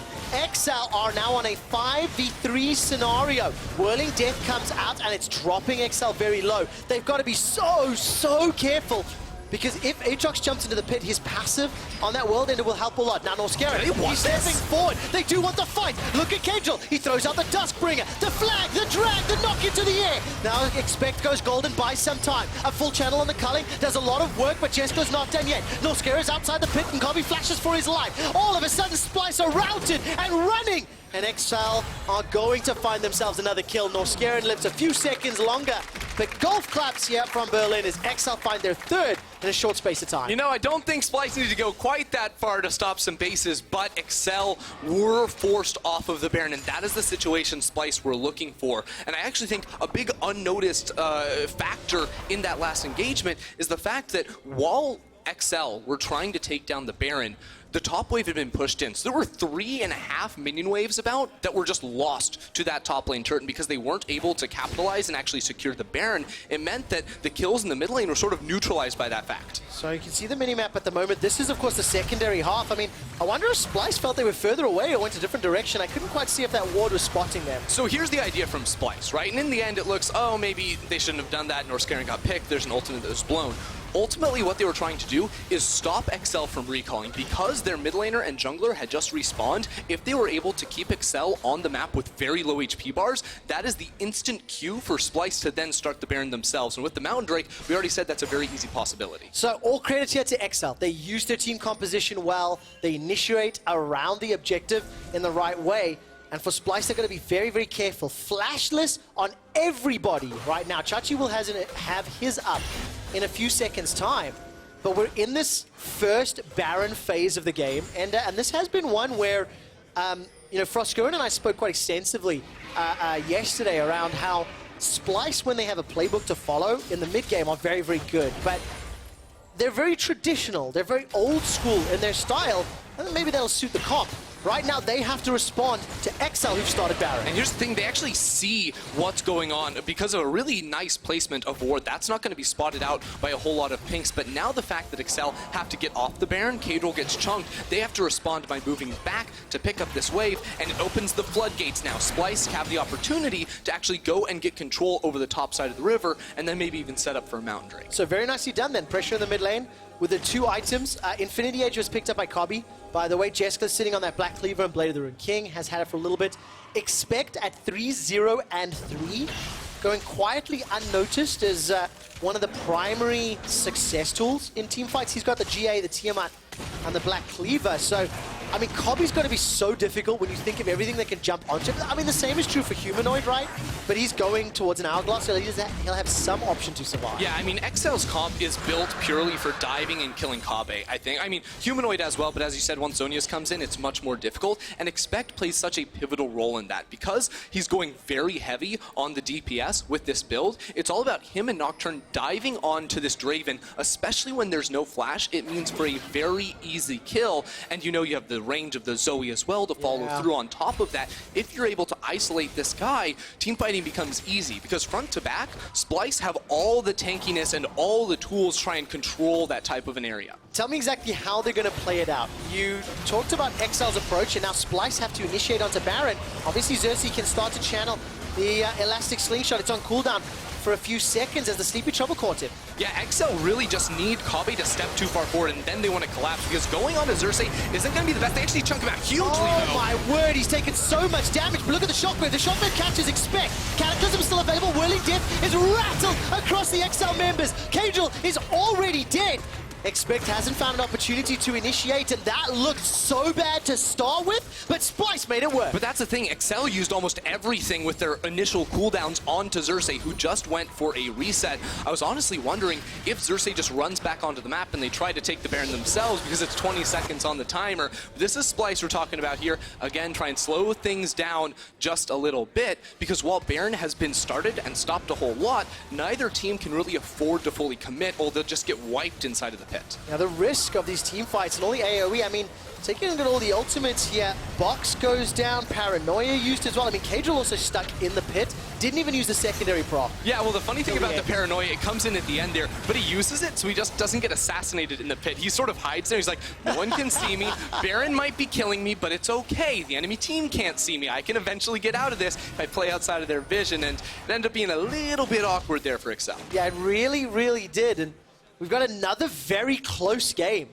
XL are now on a 5v3 scenario. Whirling Death comes out, and it's dropping XL very low. They've got to be so careful, because if Aatrox jumps into the pit, his passive on that World Ender will help a lot. Now Norskeren, he's stepping forward. They do want the fight. Look at Caedrel. He throws out the Duskbringer, the flag, the drag, the knock into the air. Now Expect goes golden, buys some time. A full channel on the culling does a lot of work, but Jeskla's not done yet. Norskeren's outside the pit, and Kobbe flashes for his life. All of a sudden, Splyce are routed and running. and Exile are going to find themselves another kill. Norskeren lives a few seconds longer, but golf claps here from Berlin as Exile find their third in a short space of time. You know, I don't think Splyce needed to go quite that far to stop some bases, but Excel were forced off of the Baron, and that is the situation Splyce were looking for. And I actually think a big unnoticed factor in that last engagement is the fact that while XL were trying to take down the Baron, the top wave had been pushed in. So there were 3.5 minion waves about that were just lost to that top lane turret, and because they weren't able to capitalize and actually secure the Baron, it meant that the kills in the mid lane were sort of neutralized by that fact. So you can see the minimap at the moment. This is, of course, the secondary half. I mean, I wonder if Splyce felt they were further away or went a different direction. I couldn't quite see if that ward was spotting them. So here's the idea from Splyce, right? And in the end, it looks, oh, maybe they shouldn't have done that. Norskeren got picked. There's an ultimate that was blown. Ultimately, what they were trying to do is stop XL from recalling. Because their mid laner and jungler had just respawned, if they were able to keep XL on the map with very low HP bars, that is the instant cue for Splyce to then start the Baron themselves. And with the Mountain Drake, we already said that's a very easy possibility. So all credit here to XL. They use their team composition well. They initiate around the objective in the right way. And for Splyce, they're going to be very, very careful. Flashless on everybody right now. Chachi will have his up in a few seconds' time. But we're in this first Baron phase of the game. And this has been one where, you know, Frostgoen and I spoke quite extensively yesterday around how Splyce, when they have a playbook to follow in the mid-game, are very, very good. But they're very traditional. They're very old school in their style. And maybe that'll suit the comp. Right now, they have to respond to XL, who've started Baron. And here's the thing, they actually see what's going on because of a really nice placement of ward. That's not going to be spotted out by a whole lot of pinks, but now the fact that XL have to get off the Baron, Caedrel gets chunked, they have to respond by moving back to pick up this wave, and it opens the floodgates now. Splyce have the opportunity to actually go and get control over the top side of the river, and then maybe even set up for a Mountain Drake. So very nicely done then. Pressure in the mid lane with the 2 items. Infinity Edge was picked up by Kobbe. By the way, Jeskla sitting on that Black Cleaver and Blade of the Rune King, has had it for a little bit. Expect at 3-0 and 3, going quietly unnoticed as one of the primary success tools in teamfights. He's got the GA, the Tiamat, and the Black Cleaver. So, I mean, Kobbe's going to be so difficult when you think of everything that can jump onto him. I mean, the same is true for Humanoid, right? But he's going towards an Hourglass, so he'll have some option to survive. Yeah, I mean, XL's comp is built purely for diving and killing Kobbe, I think. I mean, Humanoid as well, but as you said, once Zhonya's comes in, it's much more difficult. And Expect plays such a pivotal role in that. Because he's going very heavy on the DPS with this build, it's all about him and Nocturne diving onto this Draven, especially when there's no flash. It means for a very easy kill, and you know you have the range of the Zoe as well to follow through on top of that. If you're able to isolate this guy, teamfighting becomes easy, because front to back, Splyce have all the tankiness and all the tools to try and control that type of an area. Tell me exactly how they're going to play it out. You talked about XL's approach, and now Splyce have to initiate onto Baron. Obviously, Xerxe can start to channel the elastic slingshot. It's on cooldown for a few seconds as the Sleepy Trouble caught him. Yeah, XL really just need Kobbe to step too far forward, and then they want to collapse, because going on to Xerxe isn't going to be the best. They actually chunk him out hugely, oh though. My word, he's taken so much damage, but look at the shockwave. The shockwave catches Expect. Cataclysm still available. Whirling Death is rattled across the XL members. Caedrel is already dead. Expect hasn't found an opportunity to initiate, and that looked so bad to start with, but Splyce made it work. But that's the thing, XL used almost everything with their initial cooldowns onto Xerxe, who just went for a reset. I was honestly wondering if Xerxe just runs back onto the map and they try to take the Baron themselves, because it's 20 seconds on the timer. This is Splyce we're talking about here. Again, try and slow things down just a little bit, because while Baron has been started and stopped a whole lot, neither team can really afford to fully commit, or they'll just get wiped inside of the pit. Now the risk of these team fights and all the AoE, I mean, taking a look at all the ultimates here, Box goes down, Paranoia used as well. I mean, Caedrel also stuck in the pit, didn't even use the secondary proc. Yeah, well, the funny thing about the Paranoia, it comes in at the end there, but he uses it, so he just doesn't get assassinated in the pit. He sort of hides there. He's like, no one can see me. Baron might be killing me, but it's okay. The enemy team can't see me. I can eventually get out of this if I play outside of their vision, and it ended up being a little bit awkward there for XL. Yeah, it really, really did. And we've got another very close game.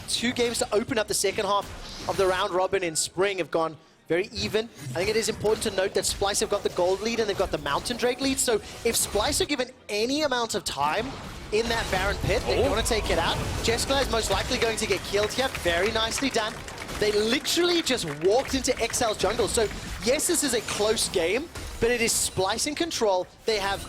2 games to open up the second half of the round robin in spring have gone very even. I think it is important to note that Splyce have got the gold lead and they've got the Mountain Drake lead. So if Splyce are given any amount of time in that Baron pit, they're going to take it out. Jeskla is most likely going to get killed here. Very nicely done. They literally just walked into XL's jungle. So yes, this is a close game, but it is Splyce in control. They have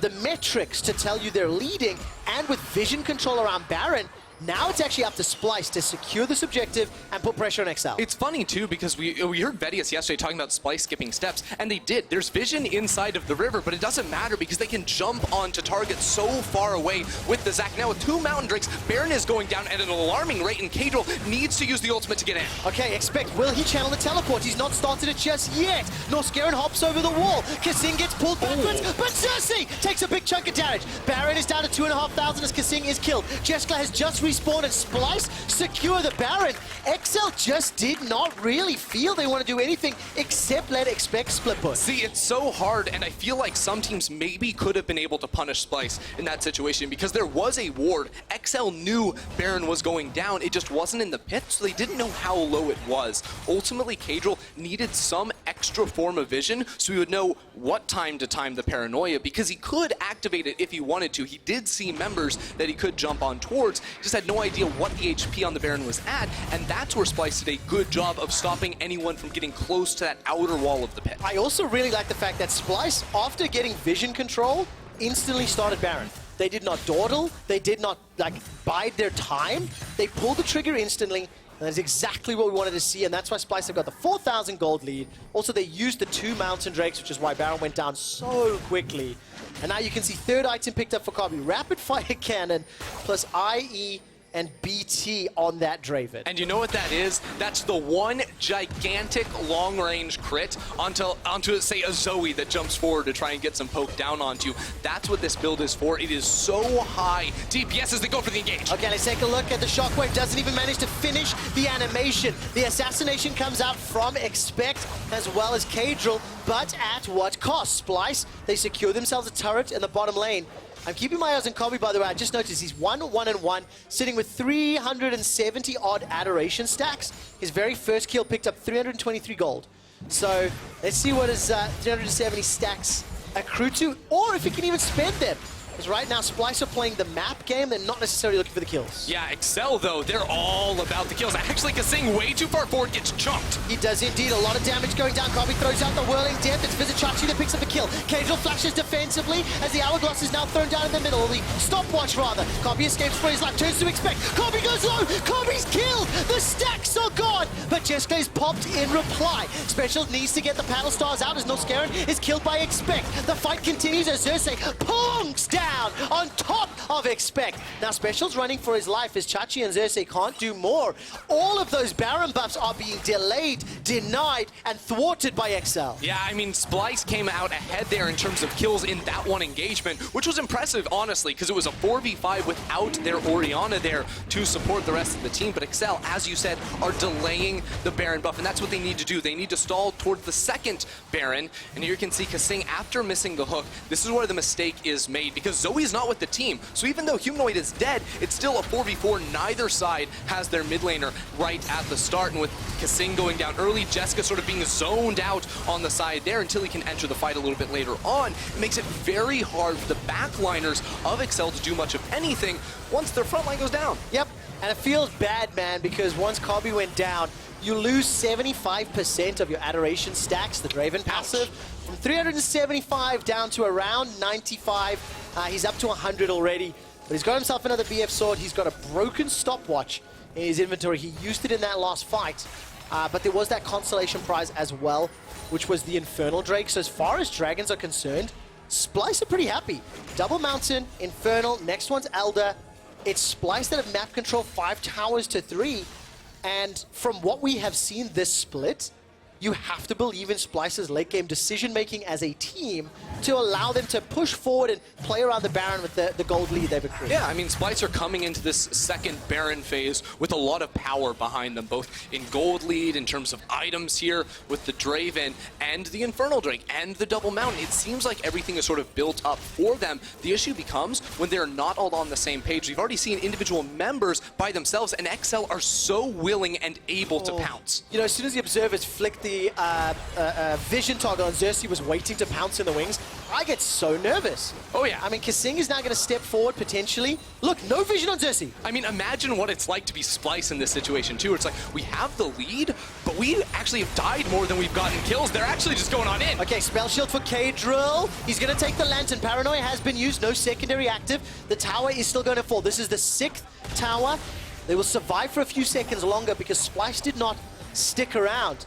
the metrics to tell you they're leading, and with vision control around Baron, now it's actually up to Splyce to secure this objective and put pressure on XL. It's funny too, because we heard VODS yesterday talking about Splyce skipping steps, and they did. There's vision inside of the river, but it doesn't matter because they can jump onto targets so far away with the Zac. Now with 2 Mountain Drakes, Baron is going down at an alarming rate, and Caedrel needs to use the ultimate to get in. Okay, expect, will he channel the teleport? He's not started it just yet. Norskeren hops over the wall. KaSing gets pulled backwards, but Xerxe takes a big chunk of damage. Baron is down to 2,500 as KaSing is killed. Jeskla has just respawned, and Splyce secure the Baron. XL just did not really feel they want to do anything except let Expect split push. See, it's so hard, and I feel like some teams maybe could have been able to punish Splyce in that situation because there was a ward. XL knew Baron was going down. It just wasn't in the pit, so they didn't know how low it was. Ultimately, Caedrel needed some extra form of vision so he would know what time to time the paranoia, because he could activate it if he wanted to. He did see members that he could jump on towards, just had no idea what the HP on the Baron was at, and that's where Splyce did a good job of stopping anyone from getting close to that outer wall of the pit. I also really like the fact that Splyce, after getting vision control, instantly started Baron. They did not dawdle, they did not bide their time, they pulled the trigger instantly, and that's exactly what we wanted to see, and that's why Splyce have got the 4,000 gold lead. Also, they used the 2 Mountain Drakes, which is why Baron went down so quickly. And now you can see 3rd item picked up for Kobbe, Rapid Fire Cannon, plus IE and BT on that Draven. And you know what that is? That's the one gigantic long-range crit onto say, a Zoe that jumps forward to try and get some poke down onto. That's what this build is for. It is so high DPS as they go for the engage. Okay, let's take a look at the Shockwave. Doesn't even manage to finish the animation. The assassination comes out from Expect as well as Caedrel, but at what cost? Splyce, they secure themselves a turret in the bottom lane. I'm keeping my eyes on Kobbe, by the way. I just noticed he's 1-1-1, sitting with 370 odd adoration stacks. His very first kill picked up 323 gold. So let's see what his 370 stacks accrue to, or if he can even spend them. Because right now, Splyce are playing the map game. They're not necessarily looking for the kills. Yeah, Excel, though, they're all about the kills. Actually, KaSing way too far forward gets chunked. He does indeed. A lot of damage going down. Kobbe throws out the whirling death. It's Vizicsacsi that picks up the kill. Caedrel flashes defensively as the hourglass is now thrown down in the middle. Or the stopwatch, rather. Kobbe escapes for his life. Turns to Expect. Kobbe goes low. Kobbe's killed. The stacks are gone. But Jeskla is popped in reply. Special needs to get the paddle stars out as Norskeren is killed by Expect. The fight continues as Xerxe plonks down on top of Expect. Now Special's running for his life as Chachi and Xerxe can't do more. All of those Baron buffs are being delayed, denied, and thwarted by XL. Yeah, I mean, Splyce came out ahead there in terms of kills in that one engagement, which was impressive, honestly, because it was a 4v5 without their Orianna there to support the rest of the team. But XL, as you said, are delaying the Baron buff, and that's what they need to do. They need to stall towards the second Baron, and here you can see KaSing, after missing the hook, this is where the mistake is made, because Zoe's not with the team. So even though Humanoid is dead, it's still a 4v4. Neither side has their mid laner right at the start. And with KaSing going down early, Jeskla sort of being zoned out on the side there until he can enter the fight a little bit later on, it makes it very hard for the backliners of XL to do much of anything once their front line goes down. Yep, and it feels bad, man, because once Kobbe went down, you lose 75% of your adoration stacks, the Draven passive. From 375 down to around 95. He's up to 100 already, but he's got himself another BF sword. He's got a broken stopwatch in his inventory. He used it in that last fight, but there was that consolation prize as well, which was the Infernal Drake. So as far as dragons are concerned, Splyce are pretty happy. Double Mountain, Infernal, next one's Elder. It's Splyce that have map control 5 towers to 3, and from what we have seen this split, you have to believe in Splyce's late game decision-making as a team to allow them to push forward and play around the Baron with the gold lead they've accrued. Yeah, I mean, Splyce are coming into this second Baron phase with a lot of power behind them, both in gold lead, in terms of items here, with the Draven, and the Infernal Drake, and the Double Mountain. It seems like everything is sort of built up for them. The issue becomes when they're not all on the same page. We've already seen individual members by themselves, and XL are so willing and able to pounce. You know, as soon as the observers flicked the the vision toggle and Xerxe was waiting to pounce in the wings, I get so nervous. Oh yeah. I mean, KaSing is now going to step forward potentially. Look, no vision on Xerxe. I mean, imagine what it's like to be Splyce in this situation too. It's like, we have the lead, but we actually have died more than we've gotten kills. They're actually just going on in. Okay, spell shield for Caedrel. He's going to take the lantern. Paranoia has been used, no secondary active. The tower is still going to fall. This is the 6th tower. They will survive for a few seconds longer because Splyce did not stick around.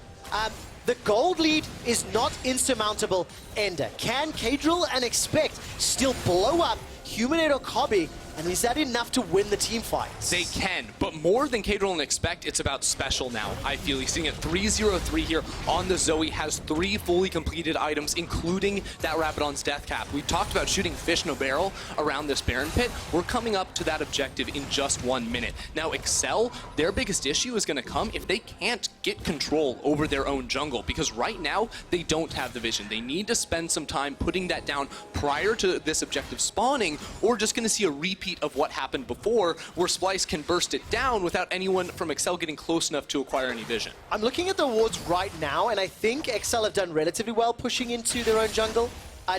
The gold lead is not insurmountable. Ender. Can Caedrel and Expect still blow up Humanoid or Kobbe? And is that enough to win the team fight? They can, but more than Caedrel and Expect, it's about special now. I feel he's seeing it 3-0-3 here on the Zoe, has 3 fully completed items, including that Rabadon's Death Cap. We've talked about shooting fish in a barrel around this Baron pit. We're coming up to that objective in just 1 minute. Now, Excel, their biggest issue is going to come if they can't get control over their own jungle, because right now, they don't have the vision. They need to spend some time putting that down prior to this objective spawning, or we're just going to see a repeat of what happened before, where Splyce can burst it down without anyone from Excel getting close enough to acquire any vision. I'm looking at the wards right now, and I think Excel have done relatively well pushing into their own jungle.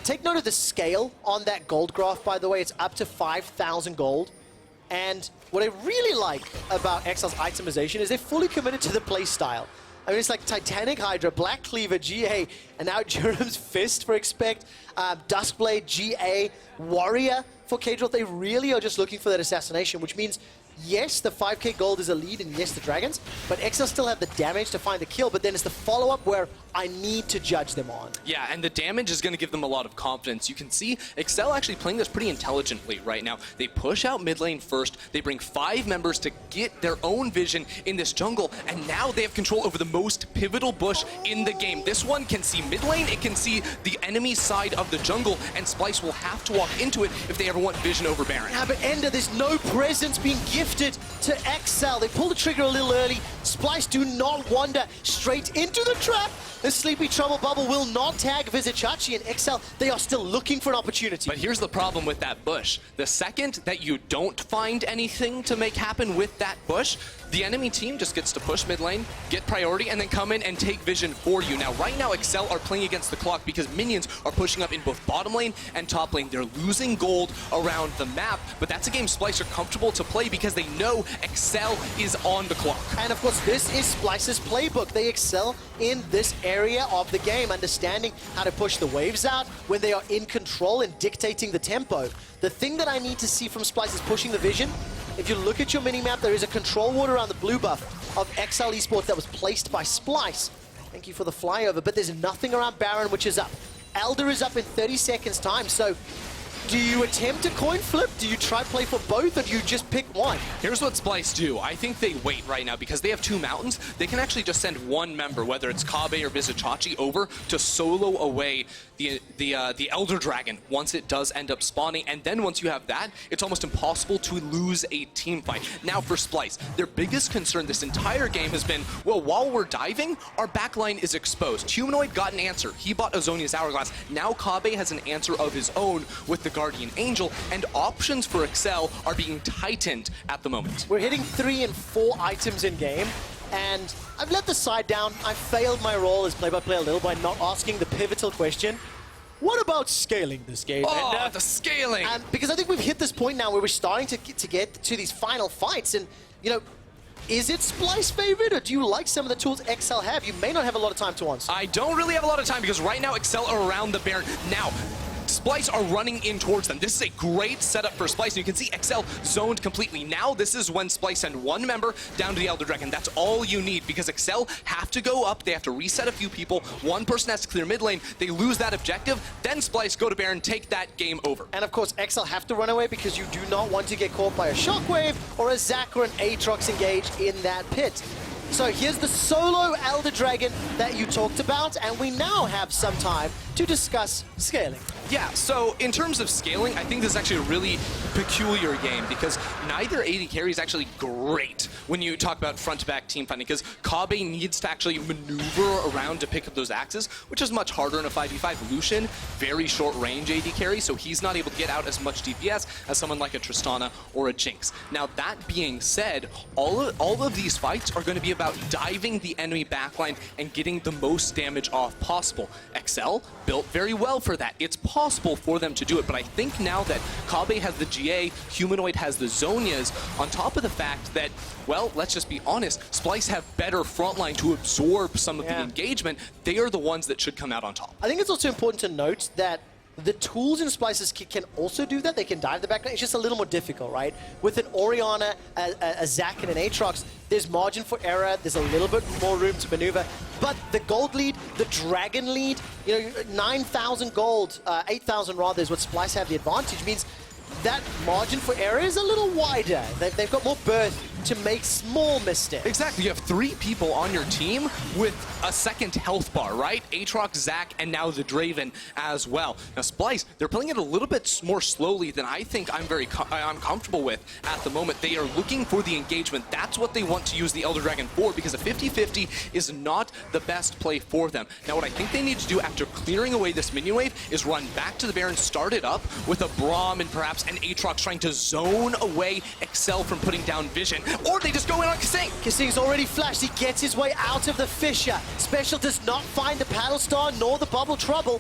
Take note of the scale on that gold graph, by the way. It's up to 5,000 gold. And what I really like about Excel's itemization is they're fully committed to the play style. I mean, it's like Titanic Hydra, Black Cleaver, GA, and now Jerem's Fist for Expect, Duskblade, GA, Warrior for Caedrel. They really are just looking for that assassination, which means, yes, the 5k gold is a lead, and yes, the Dragons, but Excel still have the damage to find the kill, but then it's the follow-up where I need to judge them on. Yeah, and the damage is going to give them a lot of confidence. You can see Excel actually playing this pretty intelligently right now. They push out mid lane first, they bring 5 members to get their own vision in this jungle, and now they have control over the most pivotal bush in the game. This one can see mid lane, it can see the enemy side of the jungle, and Splyce will have to walk into it if they ever want vision over Baron. Yeah, but Ender, there's no presence being gifted to Excel. They pull the trigger a little early. Splyce do not wander straight into the trap. The Sleepy Trouble Bubble will not tag Vizicsacsi, and Excel, they are still looking for an opportunity. But here's the problem with that bush. The second that you don't find anything to make happen with that bush, the enemy team just gets to push mid lane, get priority, and then come in and take vision for you. Now, right now, Excel are playing against the clock because minions are pushing up in both bottom lane and top lane. They're losing gold around the map, but that's a game Splyce are comfortable to play because they know Excel is on the clock. And of course, this is Splyce's playbook. They excel in this area of the game, understanding how to push the waves out when they are in control and dictating the tempo. The thing that I need to see from Splyce is pushing the vision. If you look at your mini-map, there is a control ward around the blue buff of XL Esports that was placed by Splyce. Thank you for the flyover, but there's nothing around Baron, which is up. Elder is up in 30 seconds time, so do you attempt a coin flip? Do you try play for both, or do you just pick one? Here's what Splyce do. I think they wait right now because they have 2 mountains. They can actually just send one member, whether it's Kobbe or Vizicsacsi, over to solo away the Elder Dragon once it does end up spawning. And then once you have that, it's almost impossible to lose a team fight. Now for Splyce, their biggest concern this entire game has been, well, while we're diving, our backline is exposed. Humanoid got an answer. He bought Azonia's Hourglass. Now Kobbe has an answer of his own with the Guardian Angel, and options for Excel are being tightened at the moment. We're hitting 3 and 4 items in game, and I've let the side down. I failed my role as play-by-play a little by not asking the pivotal question. What about scaling this game? Oh, the scaling! Because I think we've hit this point now where we're starting to get to these final fights, and, you know, is it Splyce favorite, or do you like some of the tools Excel have? You may not have a lot of time to answer. I don't really have a lot of time because right now Excel are around the Baron. Now, Splyce are running in towards them. This is a great setup for Splyce, and you can see Excel zoned completely. Now this is when Splyce send one member down to the Elder Dragon. That's all you need, because Excel have to go up, they have to reset a few people, one person has to clear mid lane, they lose that objective, then Splyce go to Baron, take that game over. And of course, Excel have to run away because you do not want to get caught by a Shockwave or a Zac or an Aatrox engaged in that pit. So here's the solo Elder Dragon that you talked about, and we now have some time to discuss scaling. Yeah, so in terms of scaling, I think this is actually a really peculiar game because neither AD carry is actually great when you talk about front-to-back team fighting, because Kobbe needs to actually maneuver around to pick up those axes, which is much harder in a 5v5. Lucian, very short-range AD carry, so he's not able to get out as much DPS as someone like a Tristana or a Jinx. Now, that being said, all of these fights are going to be about diving the enemy backline and getting the most damage off possible. Xerxe built very well for that. It's possible for them to do it, but I think now that Kobbe has the GA, Humanoid has the Zhonya's, on top of the fact that, well, let's just be honest, Splyce have better frontline to absorb some of the engagement. They are the ones that should come out on top. I think it's also important to note that the tools in Splyce's kit can also do that. They can dive the backline. It's just a little more difficult, right? With an Orianna, a Zac, and an Aatrox, there's margin for error. There's a little bit more room to maneuver. But the gold lead, the dragon lead, you know, 9,000 gold, 8,000 rather, is what Splyce have the advantage. Means that margin for error is a little wider. They've got more berth to make small mistakes. Exactly. You have 3 people on your team with a second health bar, right? Aatrox, Zac, and now the Draven as well. Now, Splyce, they're playing it a little bit more slowly than I think I'm comfortable with at the moment. They are looking for the engagement. That's what they want to use the Elder Dragon for, because a 50-50 is not the best play for them. Now, what I think they need to do after clearing away this minion wave is run back to the Baron, start it up with a Braum and perhaps an Aatrox trying to zone away Xerxe from putting down vision. Or they just go in on KaSing. KaSing's already flashed. He gets his way out of the fissure. Special does not find the paddle star nor the bubble trouble.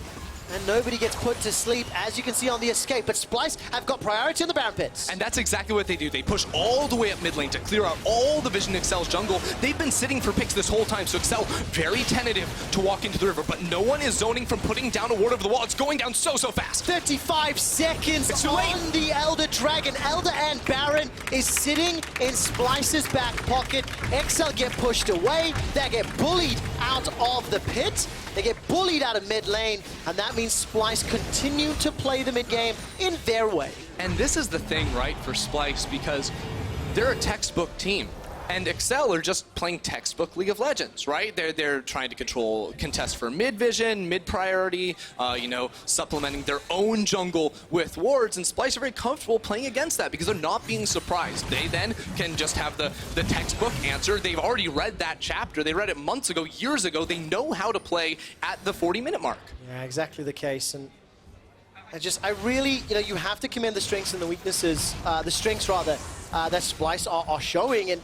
And nobody gets put to sleep, as you can see on the escape. But Splyce have got priority in the Baron pits. And that's exactly what they do. They push all the way up mid lane to clear out all the vision in Xerxe's jungle. They've been sitting for picks this whole time, so Xerxe very tentative to walk into the river. But no one is zoning from putting down a ward over the wall. It's going down so fast. 35 seconds on the Elder Dragon. Elder and Baron is sitting in Splyce's back pocket. Xerxe get pushed away. They get bullied out of the pit. They get bullied out of mid lane, and that means Splyce continue to play the mid game in their way. And this is the thing, right, for Splyce, because they're a textbook team. And Xerxe are just playing textbook League of Legends, right? They're trying to contest for mid vision, mid priority, you know, supplementing their own jungle with wards. And Splyce are very comfortable playing against that because they're not being surprised. They then can just have the textbook answer. They've already read that chapter. They read it months ago, years ago. They know how to play at the 40-minute mark. Yeah, exactly the case. And I really, you know, you have to commend the strengths and the weaknesses, the strengths rather, that Splyce are showing. And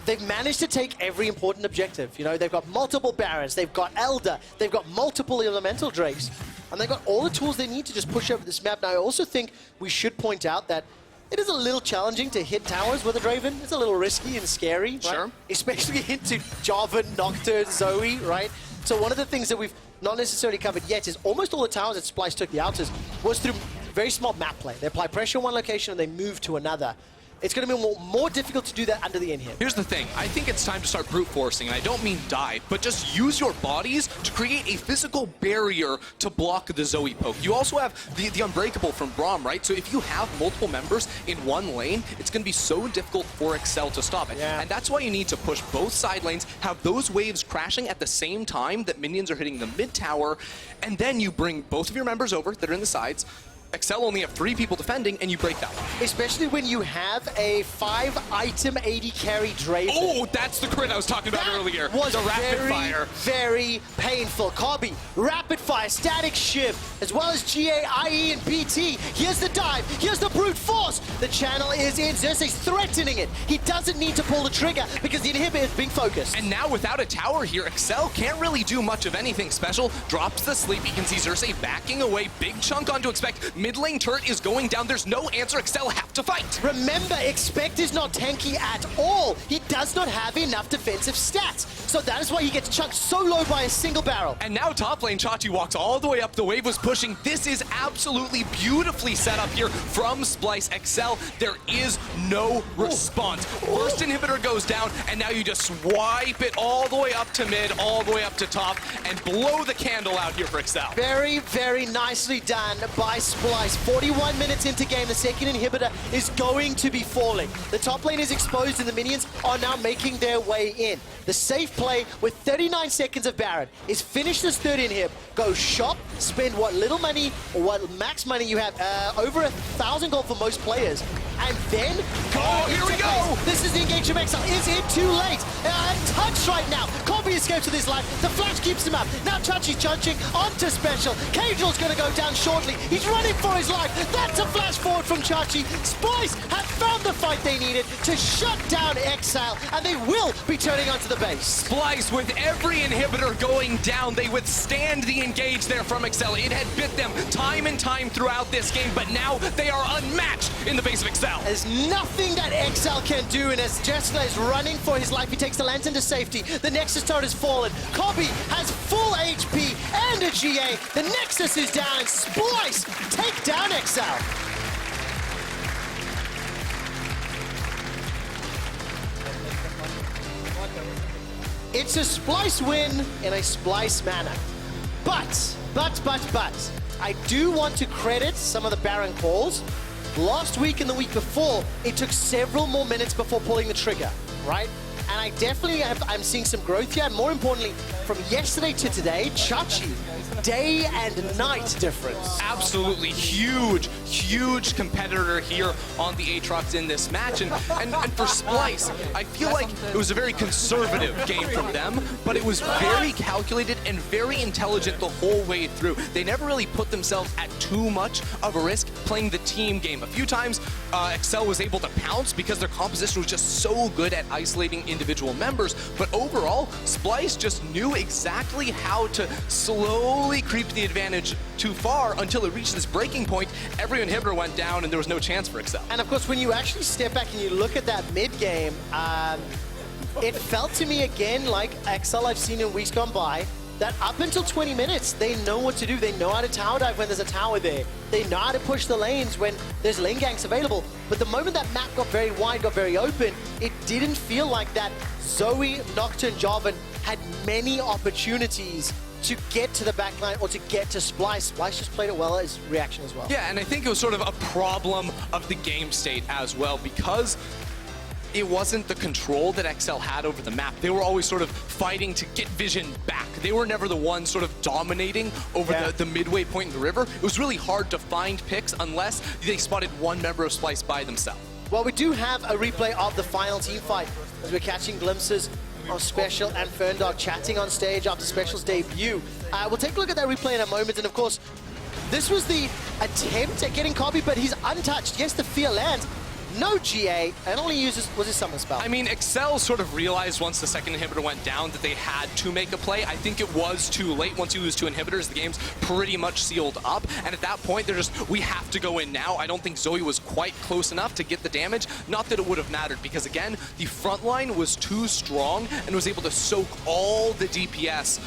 they've managed to take every important objective. You know, they've got multiple Barons, they've got Elder, they've got multiple Elemental Drakes, and they've got all the tools they need to just push over this map. Now, I also think we should point out that it is a little challenging to hit towers with a Draven. It's a little risky and scary, right? Sure. Especially into Jarvan, Nocturne, Zoe, right? So one of the things that we've not necessarily covered yet is almost all the towers that Splyce took the outers was through very smart map play. They apply pressure in one location and they move to another. It's going to be more difficult to do that under the inhib. Here's the thing. I think it's time to start brute forcing, and I don't mean die, but just use your bodies to create a physical barrier to block the Zoe poke. You also have the Unbreakable from Braum, right? So if you have multiple members in one lane, it's going to be so difficult for Xerxe to stop it. Yeah. And that's why you need to push both side lanes, have those waves crashing at the same time that minions are hitting the mid tower, and then you bring both of your members over that are in the sides. Xerxe only have 3 people defending, and you break that one. Especially when you have a 5-item AD carry Draven. Oh, that's the crit I was talking about earlier. Was the rapid fire. Very painful. Kobbe, rapid fire, static shift, as well as GA, IE, and PT. Here's the dive. Here's the brute force. The channel is in. Xerxe's threatening it. He doesn't need to pull the trigger because the inhibitor is being focused. And now without a tower here, Xerxe can't really do much of anything special. Drops the sleep. You can see Xerxe backing away. Big chunk on to expect. Mid lane turret is going down. There's no answer. Xerxe have to fight. Remember, Expect is not tanky at all. He does not have enough defensive stats. So that is why he gets chucked so low by a single barrel. And now top lane, Chachi walks all the way up. The wave was pushing. This is absolutely beautifully set up here from Splyce. Xerxe, there is no response. First inhibitor goes down, and now you just swipe it all the way up to mid, all the way up to top, and blow the candle out here for Xerxe. Very, very nicely done by Splyce. Splyce. 41 minutes into game, the second inhibitor is going to be falling. The top lane is exposed and the minions are now making their way in. The safe play with 39 seconds of Baron is finish this third inhib, go shop, spend what little money or what max money you have, over 1,000 gold for most players, and then go here we go! This is the engage from Exile. Is it too late? Untouched right now. Kobbe escapes with his life. The flash keeps him up. Now Chachi's charging onto special. Caedrel's going to go down shortly. He's running for his life. That's a flash forward from Chachi. Splyce have found the fight they needed to shut down Exile, and they will be turning onto the base. Splyce, with every inhibitor going down, they withstand the engage there from Excel. It had bit them time and time throughout this game, but now they are unmatched in the base of Excel. There's nothing that Excel can do, and as Jeskla is running for his life, he takes the lantern to safety. The Nexus turret has fallen. Kobbe has full HP and a GA. The Nexus is down, and Splyce take down Excel. It's a Splyce win in a Splyce manner. But, I do want to credit some of the Baron calls. Last week and the week before, it took several more minutes before pulling the trigger, right? And I definitely I'm seeing some growth here. And more importantly, from yesterday to today, Chachi, day and night difference. Absolutely huge competitor here on the Aatrox in this match. And for Splyce, I feel like it was a very conservative game from them, but it was very calculated and very intelligent the whole way through. They never really put themselves at too much of a risk playing the team game. A few times, Excel was able to pounce because their composition was just so good at isolating individual members, but overall, Splyce just knew exactly how to slowly creep the advantage too far until it reached this breaking point. Every inhibitor went down and there was no chance for Excel. And of course, when you actually step back and you look at that mid game, it felt to me again like Excel I've seen in weeks gone by, that up until 20 minutes, they know what to do. They know how to tower dive when there's a tower there. They know how to push the lanes when there's lane ganks available. But the moment that map got very wide, got very open, it didn't feel like that Zoe, Nocturne, Jarvan had many opportunities to get to the backline or to get to Splyce. Splyce just played it well, his reaction as well. Yeah, and I think it was sort of a problem of the game state as well, because it wasn't the control that Excel had over the map. They were always sort of fighting to get vision back. They were never the ones sort of dominating over the midway point in the river. It was really hard to find picks unless they spotted one member of Splyce by themselves. Well, we do have a replay of the final team fight as we're catching glimpses of Special and Ferndog chatting on stage after Special's debut. We'll take a look at that replay in a moment, and of course, this was the attempt at getting Kobbe, but he's untouched. Yes, the fear lands. No GA, and only uses was his summon spell. I mean, Excel sort of realized once the second inhibitor went down that they had to make a play. I think it was too late. Once you lose two inhibitors, the game's pretty much sealed up. And at that point, they're just, we have to go in now. I don't think Zoe was quite close enough to get the damage. Not that it would have mattered, because again, the front line was too strong and was able to soak all the DPS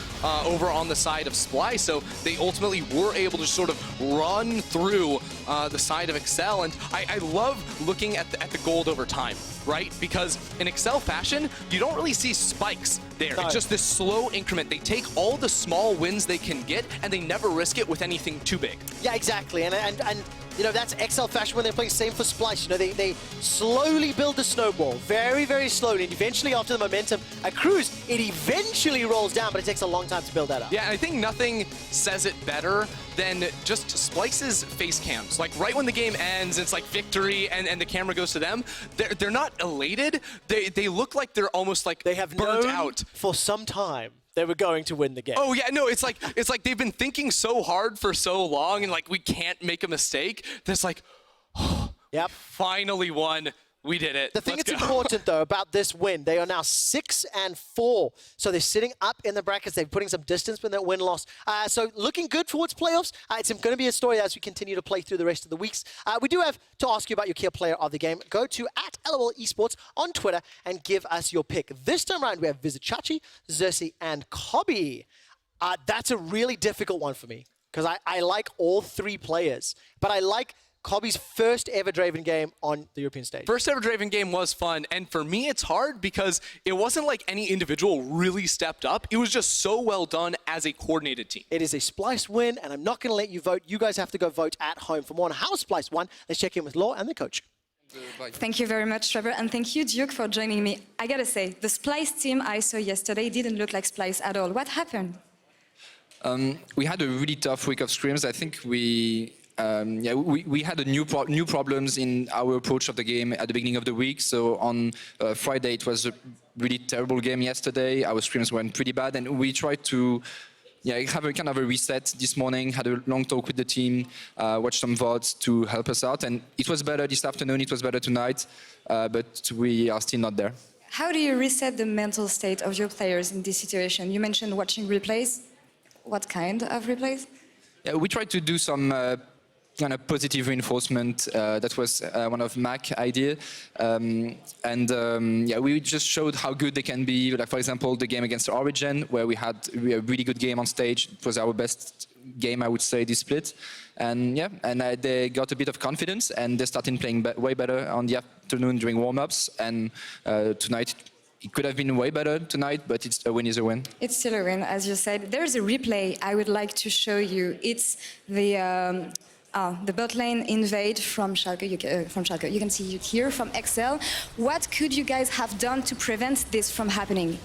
over on the side of Splyce. So they ultimately were able to sort of run through the side of Excel. And I love looking at the gold over time, right? Because in Excel fashion, you don't really see spikes there. No. It's just this slow increment. They take all the small wins they can get, and they never risk it with anything too big. Yeah, exactly. And you know, that's Excel fashion when they're playing. Same for Splyce. You know, they slowly build the snowball, very, very slowly. And eventually, after the momentum accrues, it eventually rolls down, but it takes a long time to build that up. Yeah, and I think nothing says it better than just Splyce's face cams. Like, right when the game ends, it's like victory, and the camera goes to them. They're not elated. They look like they're almost like they have burnt known out for some time they were going to win the game. Oh yeah, no, it's like they've been thinking so hard for so long, and like we can't make a mistake. That's like, oh, yep, finally won. We did it. The thing that's important, though, about this win, they are now 6-4. So they're sitting up in the brackets. They're putting some distance with that win-loss. So looking good towards playoffs. It's going to be a story as we continue to play through the rest of the weeks. We do have to ask you about your key player of the game. Go to @LOL Esports on Twitter and give us your pick. This time around, we have Vizicsacsi, Xerxe, and Kobbe. That's a really difficult one for me because I like all three players, but I like Kobbe's first ever Draven game on the European stage. First ever Draven game was fun, and for me it's hard because it wasn't like any individual really stepped up. It was just so well done as a coordinated team. It is a Splyce win, and I'm not going to let you vote. You guys have to go vote at home. For more on how Splyce won, let's check in with Law and the coach. Thank you very much, Trevor, and thank you, Duke, for joining me. I gotta say, the Splyce team I saw yesterday didn't look like Splyce at all. What happened? We had a really tough week of scrims. I think we had new problems in our approach of the game at the beginning of the week. So on Friday, it was a really terrible game yesterday. Our scrims went pretty bad, and we tried to have a kind of a reset this morning, had a long talk with the team, watched some VODs to help us out. And it was better this afternoon, it was better tonight, but we are still not there. How do you reset the mental state of your players in this situation? You mentioned watching replays. What kind of replays? Yeah, we tried to do some kind of positive reinforcement. That was one of Mac's idea. We just showed how good they can be. Like, for example, the game against Origin, where we had a really good game on stage. It was our best game, I would say, this split. And they got a bit of confidence, and they started playing way better on the afternoon during warm-ups. And tonight, it could have been way better tonight, but a win is a win. It's still a win, as you said. There's a replay I would like to show you. It's the bot lane invade from Schalke. You can see it here from XL. What could you guys have done to prevent this from happening?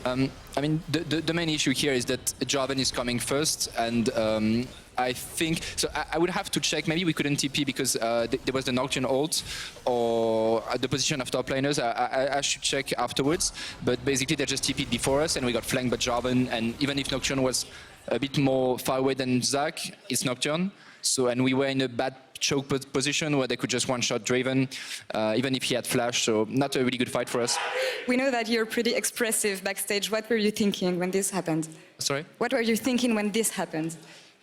I mean, the main issue here is that Jarvan is coming first, and I think so. I would have to check. Maybe we couldn't TP because there was the Nocturne ult or the position of top laners. I should check afterwards. But basically, they just TP'd before us, and we got flanked by Jarvan. And even if Nocturne was a bit more far away than Zach, it's Nocturne. So, and we were in a bad choke position where they could just one-shot Draven, even if he had flash. So, not a really good fight for us. We know that you're pretty expressive backstage. What were you thinking when this happened? Sorry? What were you thinking when this happened?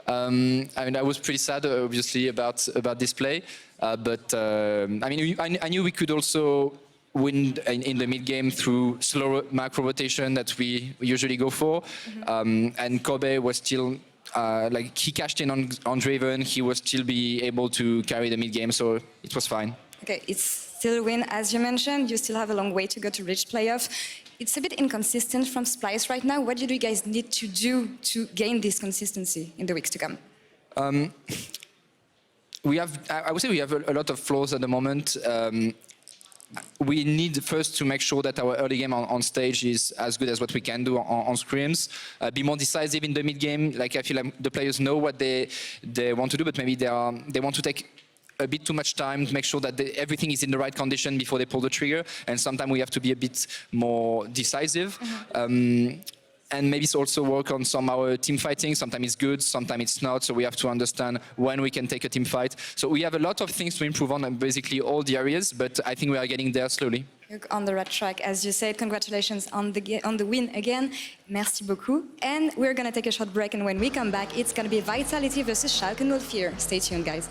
I mean, I was pretty sad, obviously, about this play. I mean, I knew we could also win in the mid game through slow macro rotation that we usually go for. And Kobbe was still he cashed in on Draven. He was still be able to carry the mid game, so it was fine. Okay, it's still a win, as you mentioned. You still have a long way to go to reach playoff. It's a bit inconsistent from Splyce right now. What do you guys need to do to gain this consistency in the weeks to come? I would say we have a lot of flaws at the moment. We need first to make sure that our early game on stage is as good as what we can do on scrims. Be more decisive in the mid game. Like, I feel like the players know what they want to do, but maybe they want to take a bit too much time to make sure that everything is in the right condition before they pull the trigger. And sometimes we have to be a bit more decisive. And maybe also work on some our team fighting. Sometimes it's good, sometimes it's not. So we have to understand when we can take a team fight. So we have a lot of things to improve on basically all the areas, but I think we are getting there slowly. You're on the right track, as you said. Congratulations on the win again. Merci beaucoup. And we're going to take a short break, and when we come back, it's going to be Vitality versus Schalke 04. Stay tuned, guys.